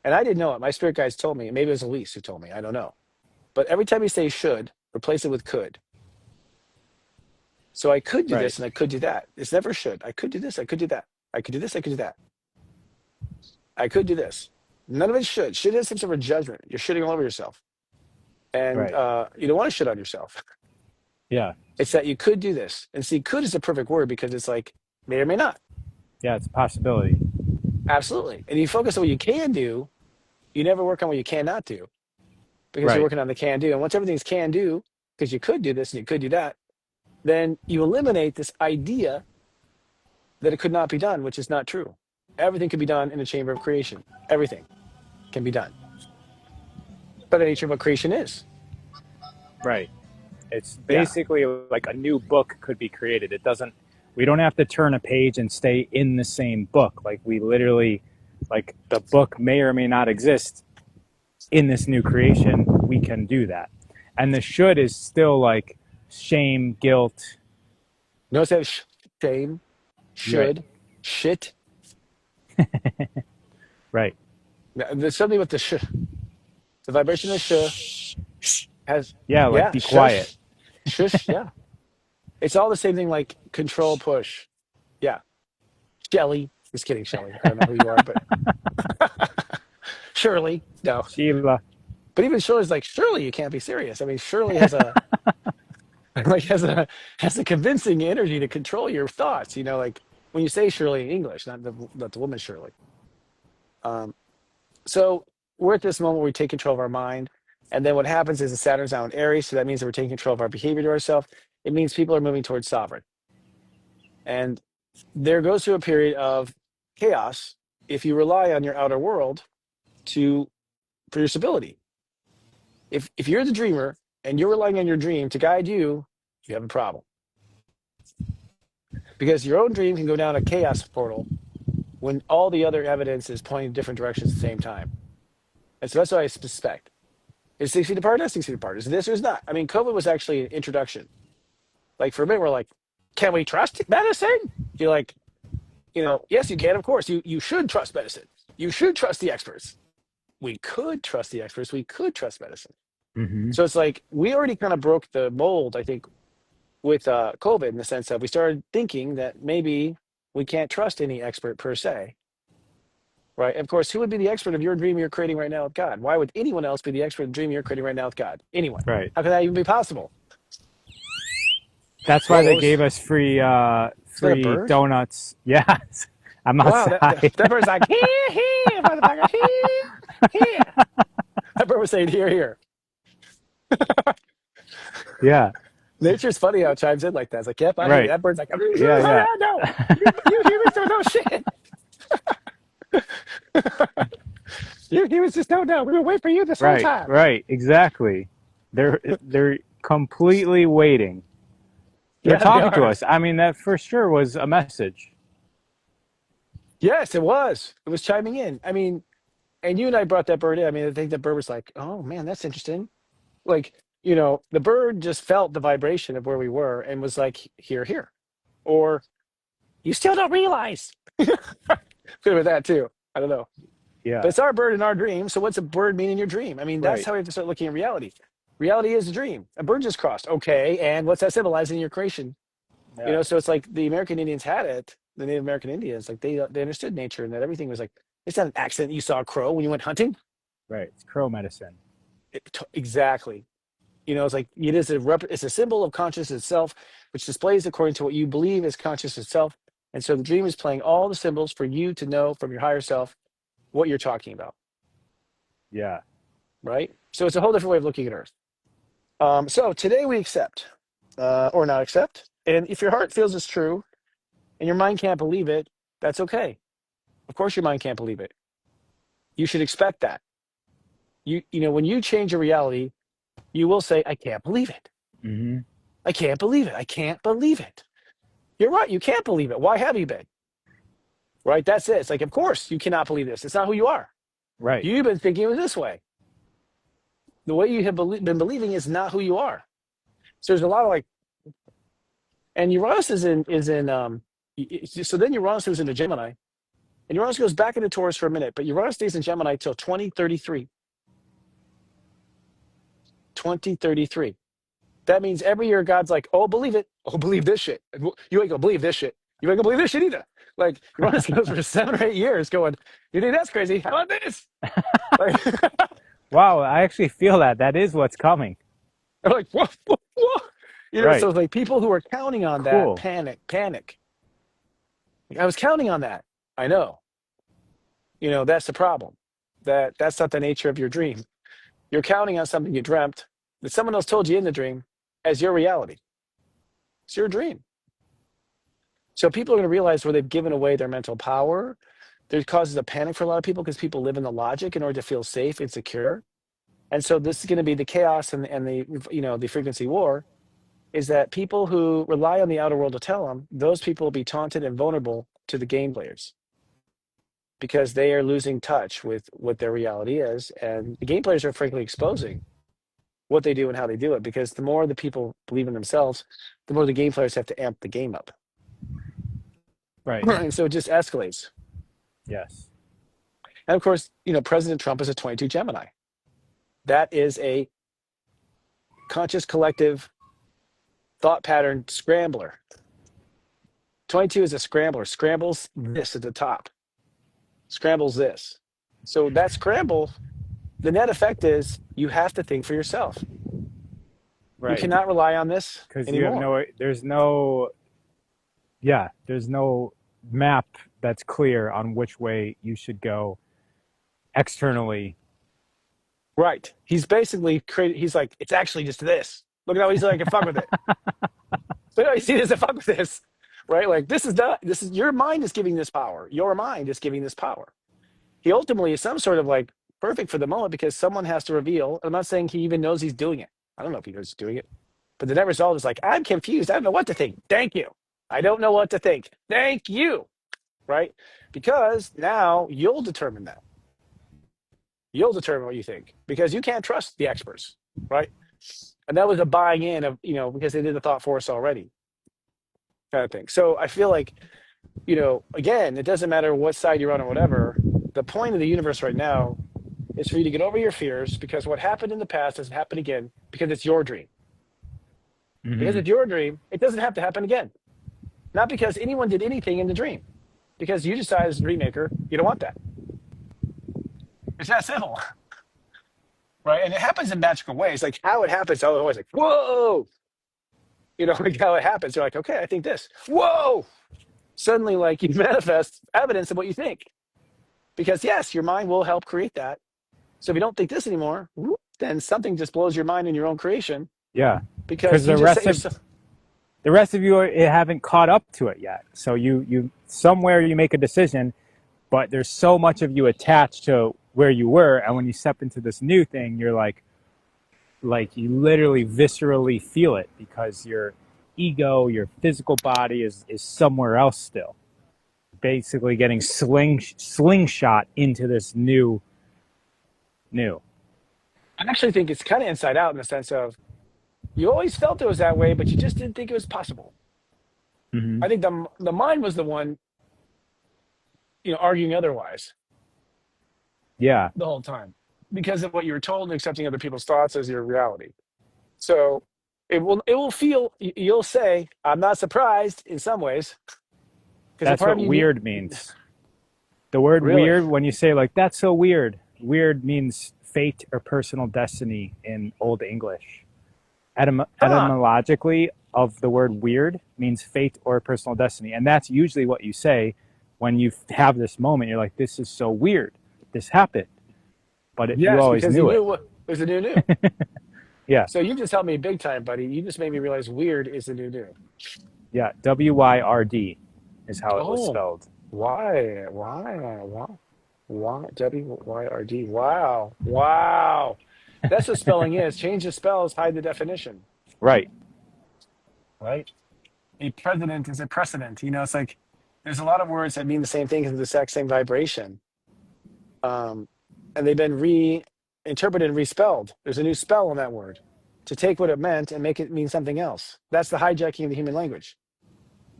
And I didn't know it. My spirit guides told me. Maybe it was Elise who told me. I don't know. But every time you say should, replace it with could. So I could do Right. this and I could do that. It's never should. I could do this. I could do that. I could do this. I could do that. I could do this. None of it should. Should is some sort of judgment. You're shitting all over yourself. And Right. you don't want to shit on yourself. Yeah. It's that you could do this. And see, could is a perfect word because it's like may or may not. Yeah, it's a possibility. Absolutely. And you focus on what you can do, you never work on what you cannot do because you're Right. working on the can do. And once everything's can do, because you could do this and you could do that, then you eliminate this idea that it could not be done, which is not true. Everything can be done in the chamber of creation. Everything can be done. But the nature of what creation is. Right. It's Yeah. basically like a new book could be created. It doesn't, we don't have to turn a page and stay in the same book. Like we literally, like the book may or may not exist in this new creation. We can do that. And the should is still like shame, guilt. Notice that shame, Right. should, shit. Right. There's something with the the vibration of has, Yeah. Like yeah, be quiet. shush, yeah. It's all the same thing like control, push. Yeah. Shelly. Just kidding, Shelly. I don't know who you are, but Shirley. No. Sheila. But even Shirley's like, surely you can't be serious. I mean, Shirley has a like has a convincing energy to control your thoughts. Like when you say Shirley in English, not the woman Shirley. Um, so we're at this moment where we take control of our mind, and then what happens is the Saturn's now in Aries, so that means that we're taking control of our behavior to ourselves. It means people are moving towards sovereign, and there goes through a period of chaos if you rely on your outer world to for your stability. If you're the dreamer and you're relying on your dream to guide you, you have a problem. Because your own dream can go down a chaos portal when all the other evidence is pointing in different directions at the same time. And so that's what I suspect. Is 6 feet apart? Not 6 feet apart. Is this or is not? I mean, COVID was actually an introduction. Like for a minute, we're like, can we trust medicine? You're like, yes, you can, of course. You should trust medicine. You should trust the experts. We could trust the experts. We could trust medicine. Mm-hmm. So it's like we already kind of broke the mold, I think, with COVID in the sense that we started thinking that maybe we can't trust any expert per se, right? Of course, who would be the expert of your dream you're creating right now with God? Why would anyone else be the expert of the dream you're creating right now with God? Anyone? Right. How could that even be possible? That's why Whoa, they what gave was us is that a free bird? donuts. Yeah. I'm Wow, that, outside. that bird's like, here, motherfucker, here. That bird was saying, here. Yeah. Nature's funny how it chimes in like that. It's like, yep, I hear you. Right. That bird's like, Yeah. Yeah. no, you humans don't know shit. You humans just don't know. We were waiting for you this whole Right. time. Right. Exactly. They're completely waiting. They're Yeah, they talking to are. us. I mean, that for sure was a message. Yes, it was. It was chiming in. I mean, and you and I brought that bird in. I mean, I think that bird was like, oh man, that's interesting. Like, the bird just felt the vibration of where we were and was like, here. Or you still don't realize. Could have been that too. I don't know. But Yeah. it's our bird in our dream. So what's a bird mean in your dream? I mean, that's Right. how we have to start looking at reality. Reality is a dream. A bird just crossed. Okay. And what's that symbolizing in your creation? Yeah. So it's like the American Indians had it, the Native American Indians, like they understood nature and that everything was like, it's not an accident you saw a crow when you went hunting. Right. It's crow medicine. Exactly. It's like it's a symbol of consciousness itself, which displays according to what you believe is conscious itself. And so the dream is playing all the symbols for you to know from your higher self what you're talking about, Yeah. right? So it's a whole different way of looking at Earth. So today we accept, or not accept. And if your heart feels it's true and your mind can't believe it, that's okay. Of course, your mind can't believe it. You should expect that. You know, when you change your reality, you will say, I can't believe it. Mm-hmm. I can't believe it. I can't believe it. You're right. You can't believe it. Why have you been? Right? That's it. It's like, of course, you cannot believe this. It's not who you are. Right. You've been thinking it was this way. The way you have been believing is not who you are. So there's a lot of like, and Uranus so then Uranus moves into Gemini, and Uranus goes back into Taurus for a minute, but Uranus stays in Gemini till 2033. 2033. That means every year God's like, oh, believe it. Oh, believe this shit. You ain't gonna believe this shit. You ain't gonna believe this shit either. Like Uranus goes for 7 or 8 years going, you think that's crazy? How about this? Like, Wow, I actually feel that. That is what's coming. I'm like, whoa, whoa, whoa. You know, so Right. like people who are counting on that Cool. panic. Like, I was counting on that. I know. You know, that's the problem. That's not the nature of your dream. You're counting on something you dreamt that someone else told you in the dream as your reality. It's your dream. So people are going to realize where they've given away their mental power. There causes a panic for a lot of people because people live in the logic in order to feel safe and secure. And so this is going to be the chaos and the the frequency war is that people who rely on the outer world to tell them, those people will be taunted and vulnerable to the game players because they are losing touch with what their reality is. And the game players are frankly exposing what they do and how they do it because the more the people believe in themselves, the more the game players have to amp the game up. Right. And so it just escalates. Yes. And of course, President Trump is a 22 Gemini. That is a conscious collective thought pattern scrambler. 22 is a scrambler, scrambles this at the top, scrambles this. So that scramble, the net effect is you have to think for yourself. You Right. cannot rely on this Because you have anymore. there's no map that's clear on which way you should go externally. Right. He's basically created, he's like, it's actually just this. Look at how easily I can fuck with it. But no, you see this to fuck with this. Right? Like this is your mind is giving this power. Your mind is giving this power. He ultimately is some sort of like perfect for the moment because someone has to reveal. I'm not saying he even knows he's doing it. I don't know if he knows he's doing it. But the net result is like, I'm confused. I don't know what to think. Thank you. I don't know what to think. Thank you. Right? Because now you'll determine that. You'll determine what you think because you can't trust the experts. Right? And that was a buying in of, because they did the thought for us already kind of thing. So I feel like, again, it doesn't matter what side you're on or whatever. The point of the universe right now is for you to get over your fears because what happened in the past doesn't happen again because it's your dream. Because Mm-hmm. it's your dream, it doesn't have to happen again. Not because anyone did anything in the dream. Because you decide as a dream maker, you don't want that. It's that simple. Right? And it happens in magical ways. Like how it happens, I'm always like, whoa. Like how it happens. You're like, okay, I think this. Whoa. Suddenly, like you manifest evidence of what you think. Because yes, your mind will help create that. So if you don't think this anymore, then something just blows your mind in your own creation Yeah. because Because you just set yourself. the rest of you haven't caught up to it yet. So you somewhere you make a decision, but there's so much of you attached to where you were, and when you step into this new thing, you're like you literally viscerally feel it because your ego, your physical body is somewhere else still. Basically getting slingshot into this new. I actually think it's kind of inside out in the sense of you always felt it was that way, but you just didn't think it was possible. Mm-hmm. I think the mind was the one, arguing otherwise Yeah, the whole time because of what you were told and accepting other people's thoughts as your reality. So it will feel you'll say I'm not surprised in some ways because a that's part what of you weird means. The word really. weird, when you say like that's so weird, weird means fate or personal destiny in Old English. Huh. Etymologically, of the word weird means fate or personal destiny, and that's usually what you say when you have this moment. You're like, this is so weird. this happened, but you Yes, always because he knew it. knew what was the new new. Yeah, So you just helped me big time, buddy. You just made me realize weird is the new new. yeah. WYRD is how it was Oh, spelled. why, WYRD? Wow, wow. That's what spelling is. Change the spells, hide the definition, Right. right? A president is a precedent. You know, it's like there's a lot of words that mean the same thing because of the exact same vibration. Um, and they've been reinterpreted and respelled. There's a new spell on that word to take what it meant and make it mean something else. That's the hijacking of the human language,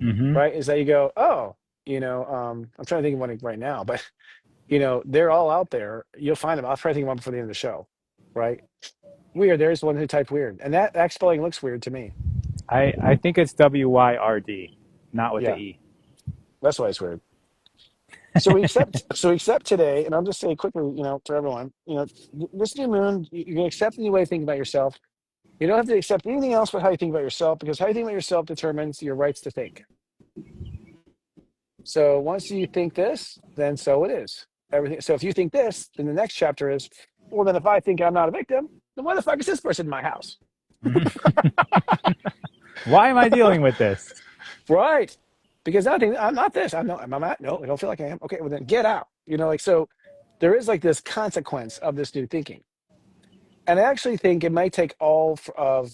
Mm-hmm. right? Is that you go, oh, I'm trying to think of one right now, but they're all out there. You'll find them. I'll try to think of one before the end of the show, right? Weird. There's one who typed weird, and that spelling looks weird to me. I think it's WYRD, not with the Yeah, E. that's why it's weird. So we accept today, and I'll just say quickly, to everyone, this new moon, you're gonna accept a new way of thinking about yourself. You don't have to accept anything else but how you think about yourself, because how you think about yourself determines your rights to think. So once you think this, then so it is. Everything. So if you think this, then the next chapter is, well, then if I think I'm not a victim, then why the fuck is this person in my house? Why am I dealing with this? Right. Because I think I'm not this. I'm not. Am I not? No, I don't feel like I am. Okay, well then get out. So there is like this consequence of this new thinking. And I actually think it might take all of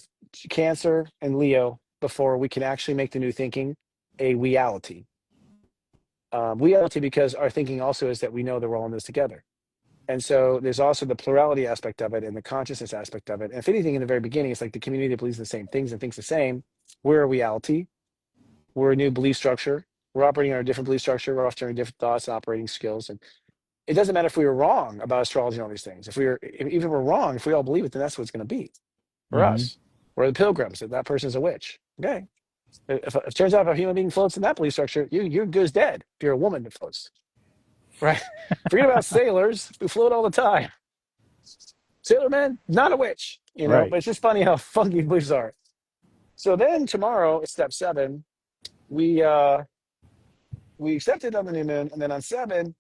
Cancer and Leo before we can actually make the new thinking a reality. Reality, because our thinking also is that we know that we're all in this together. And so there's also the plurality aspect of it and the consciousness aspect of it. And if anything, in the very beginning, it's like the community that believes the same things and thinks the same. We're a reality. We're a new belief structure. We're operating on a different belief structure. We're offering different thoughts and operating skills. And it doesn't matter if we were wrong about astrology and all these things. Even if we're wrong, if we all believe it, then that's what it's going to be for Mm-hmm. us. We're the pilgrims. That person's a witch. Okay. If it turns out if a human being floats in that belief structure, you're good as dead. If you're a woman that floats, right? Forget about sailors who float all the time. Sailor man, not a witch, Right. but it's just funny how funky beliefs are. So then tomorrow, it's step 7. We accept it on the new moon, and then on 7,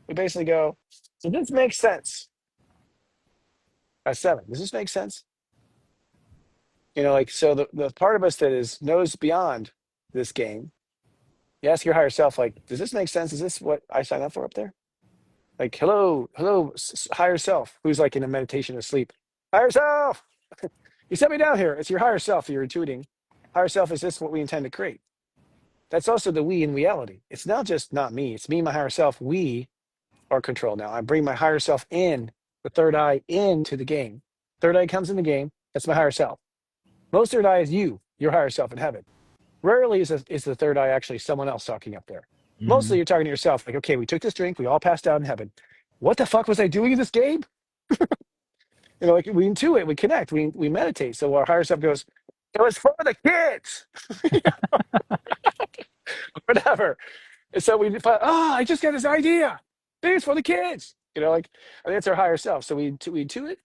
we basically go, so this makes sense. At 7, does this make sense? So the part of us that knows beyond this game, you ask your higher self, like, does this make sense? Is this what I signed up for up there? Like, hello, higher self, who's like in a meditation or sleep. Higher self, you sent me down here. It's your higher self you're intuiting. Higher self, is this what we intend to create? That's also the we in reality. It's not just not me. It's me, my higher self. We are control now. I bring my higher self in, the third eye into the game. Third eye comes in the game. That's my higher self. Most third eye is you, your higher self in heaven. Rarely is the third eye actually someone else talking up there. Mm-hmm. Mostly you're talking to yourself, like, okay, we took this drink, we all passed out in heaven. What the fuck was I doing in this game? Like we intuit, we connect, we meditate. So our higher self goes, it was for the kids, whatever. And so we find, I just got this idea. Maybe it's for the kids. I think it's our higher self. So we intuit,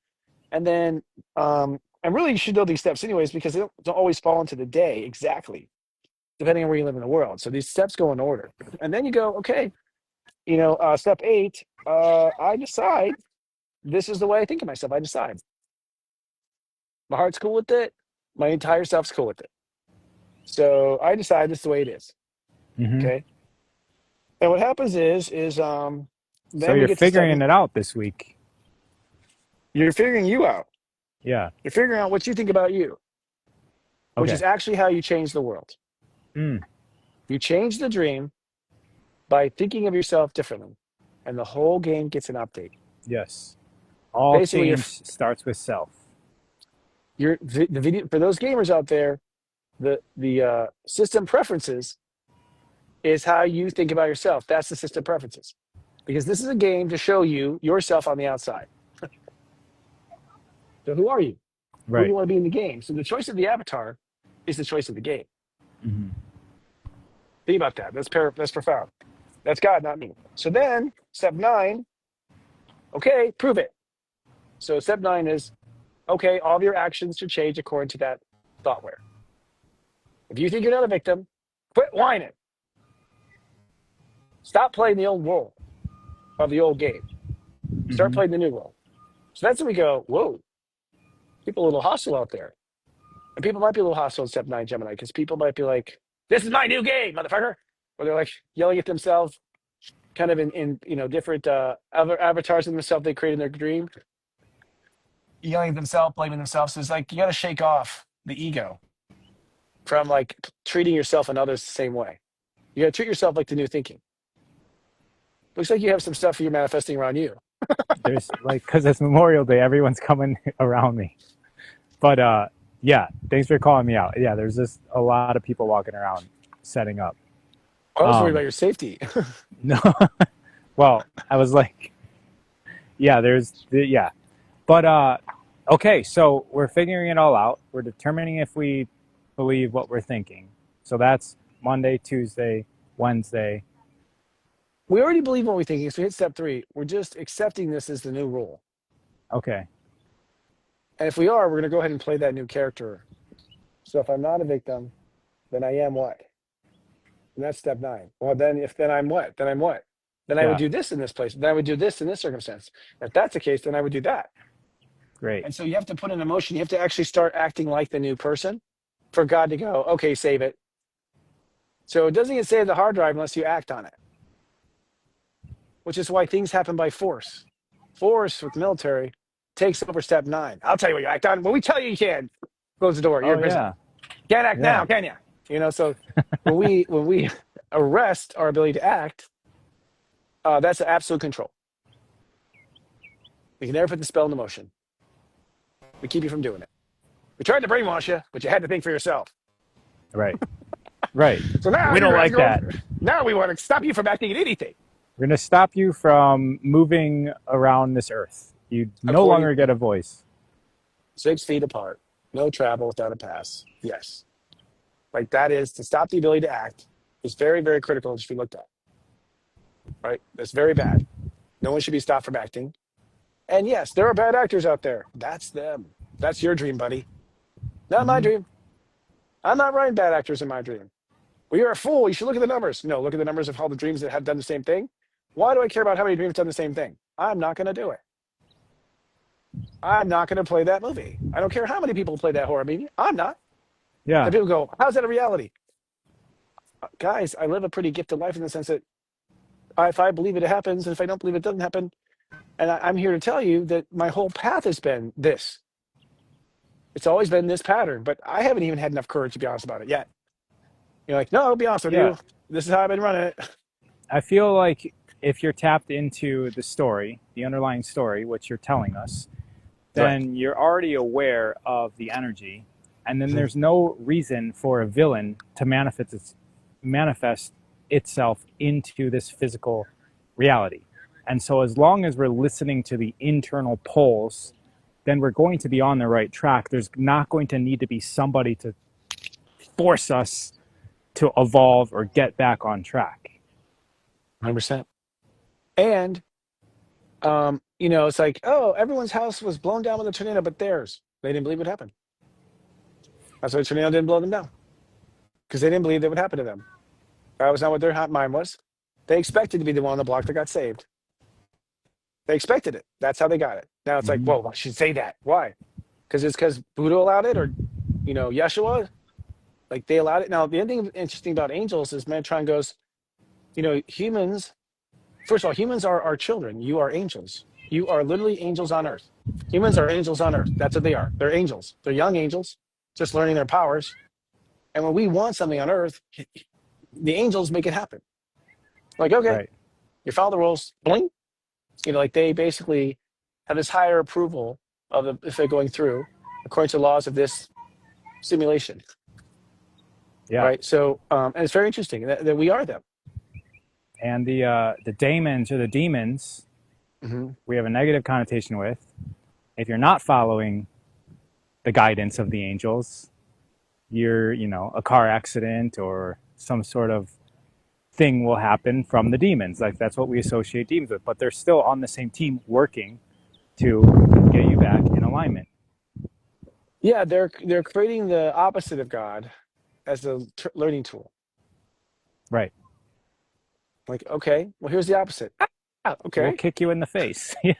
and then and really you should know these steps anyways, because they don't always fall into the day exactly, depending on where you live in the world. So these steps go in order. And then you go, okay, step 8, I decide this is the way I think of myself. I decide. My heart's cool with it. My entire self's cool with it. So I decide this is the way it is. Mm-hmm. Okay. And what happens is So then we you're get to figuring it out this week. you're figuring you out. Yeah. You're figuring out what you think about you, which is Okay. actually how you change the world. Mm. You change the dream by thinking of yourself differently. And the whole game gets an update. Yes. All Basically, change starts with self. the video for those gamers out there, the system preferences is how you think about yourself. That's the system preferences. Because this is a game to show you yourself on the outside. So who are you? Who do Right. you want to be in the game? So the choice of the avatar is the choice of the game. Mm-hmm. Think about that. That's profound. That's God, not me. So then, step 9, okay, prove it. So step 9 is, okay, all of your actions should change according to that thoughtware. If you think you're not a victim, quit whining. Stop playing the old role of the old game. Start Hmm. playing the new role. So that's when we go, whoa, people are a little hostile out there. And people might be a little hostile in step 9 Gemini because people might be like, this is my new game, motherfucker. Or they're like yelling at themselves, kind of in different other avatars of themselves they create in their dream, yelling at themselves, blaming themselves. So it's like you got to shake off the ego from like treating yourself and others the same way. You got to treat yourself like the new thinking. Looks like you have some stuff you're manifesting around you. There's like, because it's Memorial Day, everyone's coming around me. But yeah, thanks for calling me out. Yeah, there's just a lot of people walking around setting up. I was worried about Um, your safety. no, well, I was like, yeah, yeah, but okay, so we're figuring it all out. We're determining if we believe what we're thinking. So that's Monday, Tuesday, Wednesday. We already believe what we're thinking. So we hit step 3. We're just accepting this as the new rule. Okay, And if we are, we're going to go ahead and play that new character. So if I'm not a victim, then I am what? And that's step 9. Well, then I'm what? Then I'm what? Then I would yeah, do this in this place. Then I would do this in this circumstance. If that's the case, then I would do that. great. And so you have to put in emotion. You have to actually start acting like the new person for God to go, okay, save it. So it doesn't get saved the hard drive unless you act on it, which is why things happen by force. Force with military takes over step 9. I'll tell you what you act on. When we tell you you can, close the door. You're Oh in prison. yeah, Can't act yeah, now, can you? So when we arrest our ability to act, that's absolute control. We can never put the spell into motion. We keep you from doing it. We tried to brainwash you, but you had to think for yourself. right, right. So now We don't you're like going. that. Now we want to stop you from acting in anything. We're gonna stop you from moving around this earth. You no According longer get a voice. 6 feet apart, no travel without a pass. Yes, like that is to stop the ability to act is very, very critical. It should be looked at. Right, that's very bad. No one should be stopped from acting. And yes, there are bad actors out there. That's them. That's your dream, buddy. Not my Hmm. dream. I'm not writing bad actors in my dream. Well, you're a fool. You should look at the numbers. No, look at the numbers of all the dreams that have done the same thing. Why do I care about how many dreams have done the same thing? I'm not going to do it. I'm not going to play that movie. I don't care how many people play that horror movie. I'm not. And Yeah, people go, how's that a reality? Guys, I live a pretty gifted life in the sense that if I believe it, it happens. And if I don't believe it, doesn't happen. And I'm here to tell you that my whole path has been this. It's always been this pattern, but I haven't even had enough courage to be honest about it yet. You're like, no, I'll be honest with yeah. you. This is how I've been running it. I feel like if you're tapped into the story, the underlying story, which you're telling us, Right. then you're already aware of the energy, and then Mhm. there's no reason for a villain to manifest itself into this physical reality. And so, as long as we're listening to the internal pulls, then we're going to be on the right track. There's not going to need to be somebody to force us to evolve or get back on track. 100%. And, it's like, oh, everyone's house was blown down with a tornado, but theirs. They didn't believe what happened. That's why the tornado didn't blow them down because they didn't believe that would happen to them. That was not what their hot mind was. They expected to be the one on the block that got saved. They expected it. That's how they got it. Now it's like, Mm-hmm. whoa, I should say that. Why? Because Buddha allowed it or, Yeshua, like they allowed it. Now, the other thing interesting about angels is Metatron goes, humans, first of all, humans are our children. You are angels. You are literally angels on earth. Humans are angels on earth. That's what they are. They're angels. They're young angels, just learning their powers. And when we want something on earth, the angels make it happen. Like, okay, Right. you follow the rules. Bling. Like they basically have this higher approval of if they're going through according to the laws of this simulation. Yeah. Right. So, and it's very interesting that we are them. And the daemons or the demons, Mm-hmm. we have a negative connotation with. If you're not following the guidance of the angels, you're, a car accident or some sort of thing will happen from the demons. Like that's what we associate demons with, but they're still on the same team working to get you back in alignment. Yeah, they're creating the opposite of God as a learning tool. Right. Like, okay, well, here's the opposite. We'll Okay. kick you in the face. Yeah,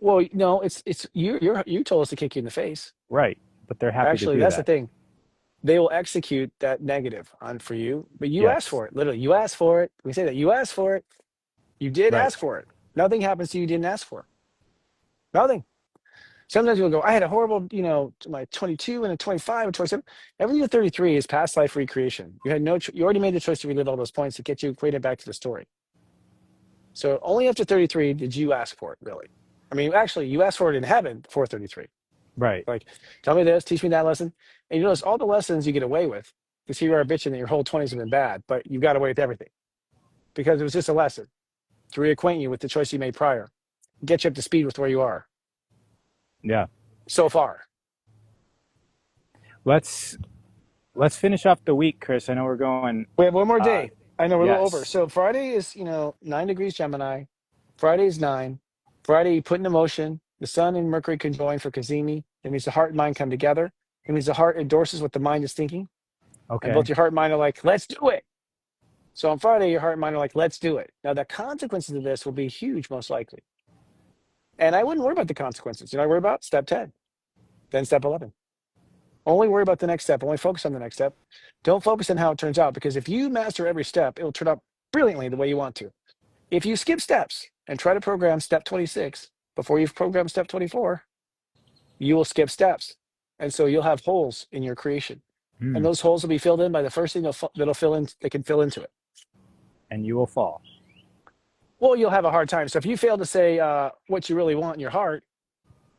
Well, no, it's you told us to kick you in the face. right. But they're happy to Actually, do that's the that. thing. They will execute that negative on for you, but you asked Yes, for it. Literally, you asked for it. We say that you asked for it. You did right. ask for it. Nothing happens to you didn't ask for. Nothing. Sometimes you'll go, I had a horrible, my 22 and a 25 and 27. Everything at 33 is past life recreation. You had no, you already made the choice to relive all those points to get you equated back to the story. So only after 33 did you ask for it, really. I mean, actually, you asked for it in heaven before 33. Right. Like, tell me this, teach me that lesson. And you notice all the lessons you get away with, because here you are bitching that your whole 20s have been bad, but you got away with everything because it was just a lesson to reacquaint you with the choice you made prior, get you up to speed with where you are Yeah. so far. Let's let's finish off the week, Chris. I know we're going. We have one more Uh, day. I know we're a little over. yes. So Friday is, 9 degrees Gemini. Friday is 9. Friday, you put into motion. The sun and Mercury conjoin for Cazimi. It means the heart and mind come together. It means the heart endorses what the mind is thinking. And both Okay. your heart and mind are like, let's do it. So on Friday, your heart and mind are like, let's do it. Now, the consequences of this will be huge, most likely. And I wouldn't worry about the consequences. I worry about step 10, then step 11. Only worry about the next step. Only focus on the next step. Don't focus on how it turns out, because if you master every step, it'll turn out brilliantly the way you want to. If you skip steps and try to program step 26 before you've programmed step 24, you will skip steps. And so you'll have holes in your creation. And Hmm. those holes will be filled in by the first thing that'll fill in, they can fill into it. And you will fall. Well, you'll have a hard time. So if you fail to say what you really want in your heart,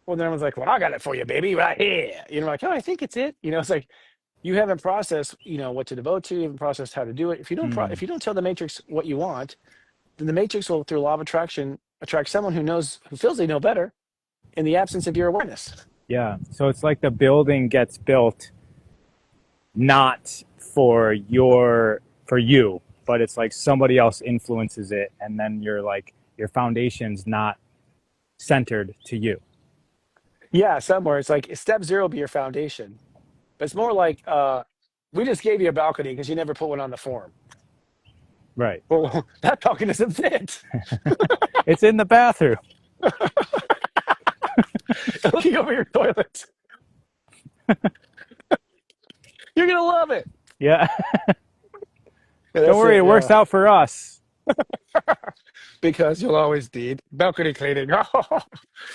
well, then everyone's like, well, I got it for you, baby, right here. Like, oh, I think it's it. It's like you haven't processed, what to devote to. You haven't processed how to do it. If you don't, Hmm. if you don't tell the matrix what you want, then the matrix will, through law of attraction, attract someone who feels they know better in the absence of your awareness. Yeah. So it's like the building gets built not for you, but it's like somebody else influences it, and then your foundation's not centered to you. Yeah, somewhere it's like step zero will be your foundation, but it's more like we just gave you a balcony because you never put one on the form. Right. Well, that balcony doesn't fit. It's in the bathroom. Looking over your toilet, you're gonna love it. Yeah. Yeah, Don't that's worry, it. it works Yeah, out for us. because you'll always need balcony cleaning.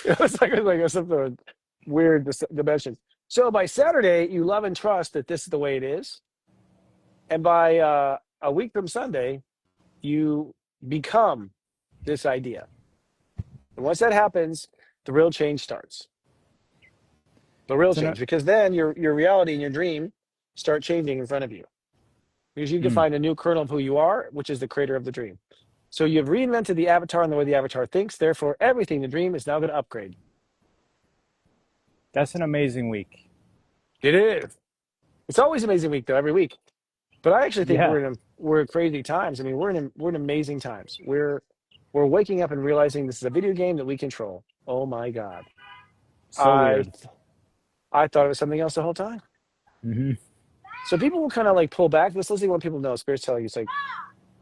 It's like some sort of weird dimension. So by Saturday, you love and trust that this is the way it is, and by a week from Sunday, you become this idea. And once that happens, the real change starts. The real It's an, change, because then your reality and your dream start changing in front of you, because you've hmm, defined a new kernel of who you are, which is the creator of the dream. So you've reinvented the avatar and the way the avatar thinks. Therefore, everything the dream is now going to upgrade. that's an amazing week. It is. It's always an amazing week, though, every week. But I actually think Yeah. we're crazy times. I mean, we're in amazing times. We're waking up and realizing this is a video game that we control. Oh my God. So I weird. I thought it was something else the whole time. Hmm. So people will kind of like pull back. This is what people know. Spirit's telling you, it's like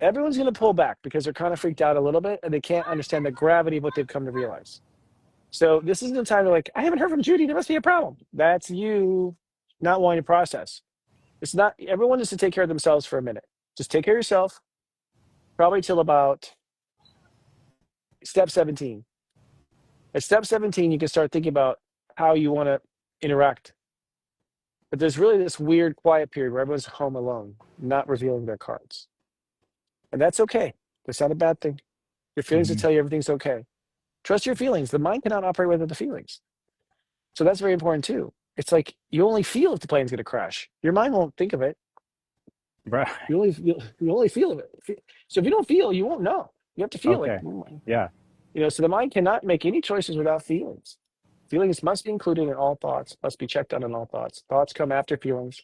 everyone's going to pull back because they're kind of freaked out a little bit and they can't understand the gravity of what they've come to realize. So this isn't the time to like, I haven't heard from Judy. There must be a problem. That's you not wanting to process. It's not, everyone needs to take care of themselves for a minute. Just take care of yourself, probably till about step 17. At step 17, you can start thinking about how you want to interact. But there's really this weird quiet period where everyone's home alone, not revealing their cards. And that's okay. That's not a bad thing. Your feelings will Hmm. tell you everything's okay. Trust your feelings. The mind cannot operate without the feelings. So that's very important too. It's like you only feel if the plane's going to crash. Your mind won't think of it. Right. You only feel it. So if you don't feel, you won't know. You have to feel like Okay. Yeah. So the mind cannot make any choices without feelings. Feelings must be included in all thoughts, must be checked on in all thoughts. Thoughts come after feelings.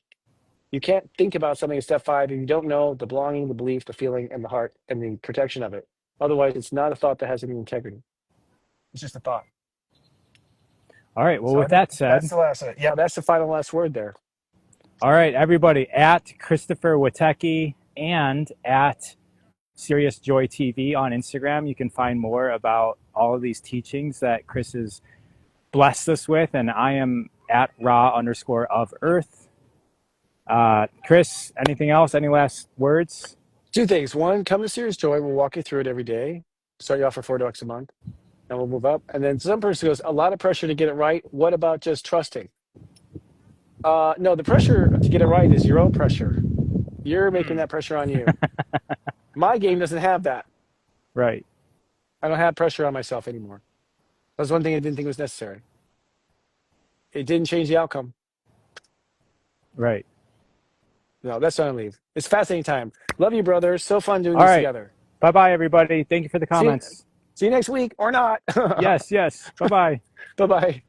You can't think about something in step 5 if you don't know the belonging, the belief, the feeling, and the heart and the protection of it. Otherwise, it's not a thought that has any integrity. It's just a thought. All right. Well, So I with think that that's said, the last. Yeah, that's the final last word there. all right, everybody at Christopher Witecki and at Serious Joy TV on Instagram. You can find more about all of these teachings that Chris has blessed us with. And I am at raw_of earth. Chris, anything else? Any last words? Two things. One, come to Serious Joy. We'll walk you through it every day. Start you off for $4 a month, and we'll move up. And then some person goes, a lot of pressure to get it right. What about just trusting? No, the pressure to get it right is your own pressure. You're making that pressure on you. My game doesn't have that. Right. I don't have pressure on myself anymore. That's one thing I didn't think was necessary. It didn't change the outcome. Right. No, that's not leave. It's a fascinating time. Love you, brother. So fun doing All this right. together. Bye-bye, everybody. Thank you for the See you, comments. see you next week or not. Yes, yes. Bye-bye. Bye-bye.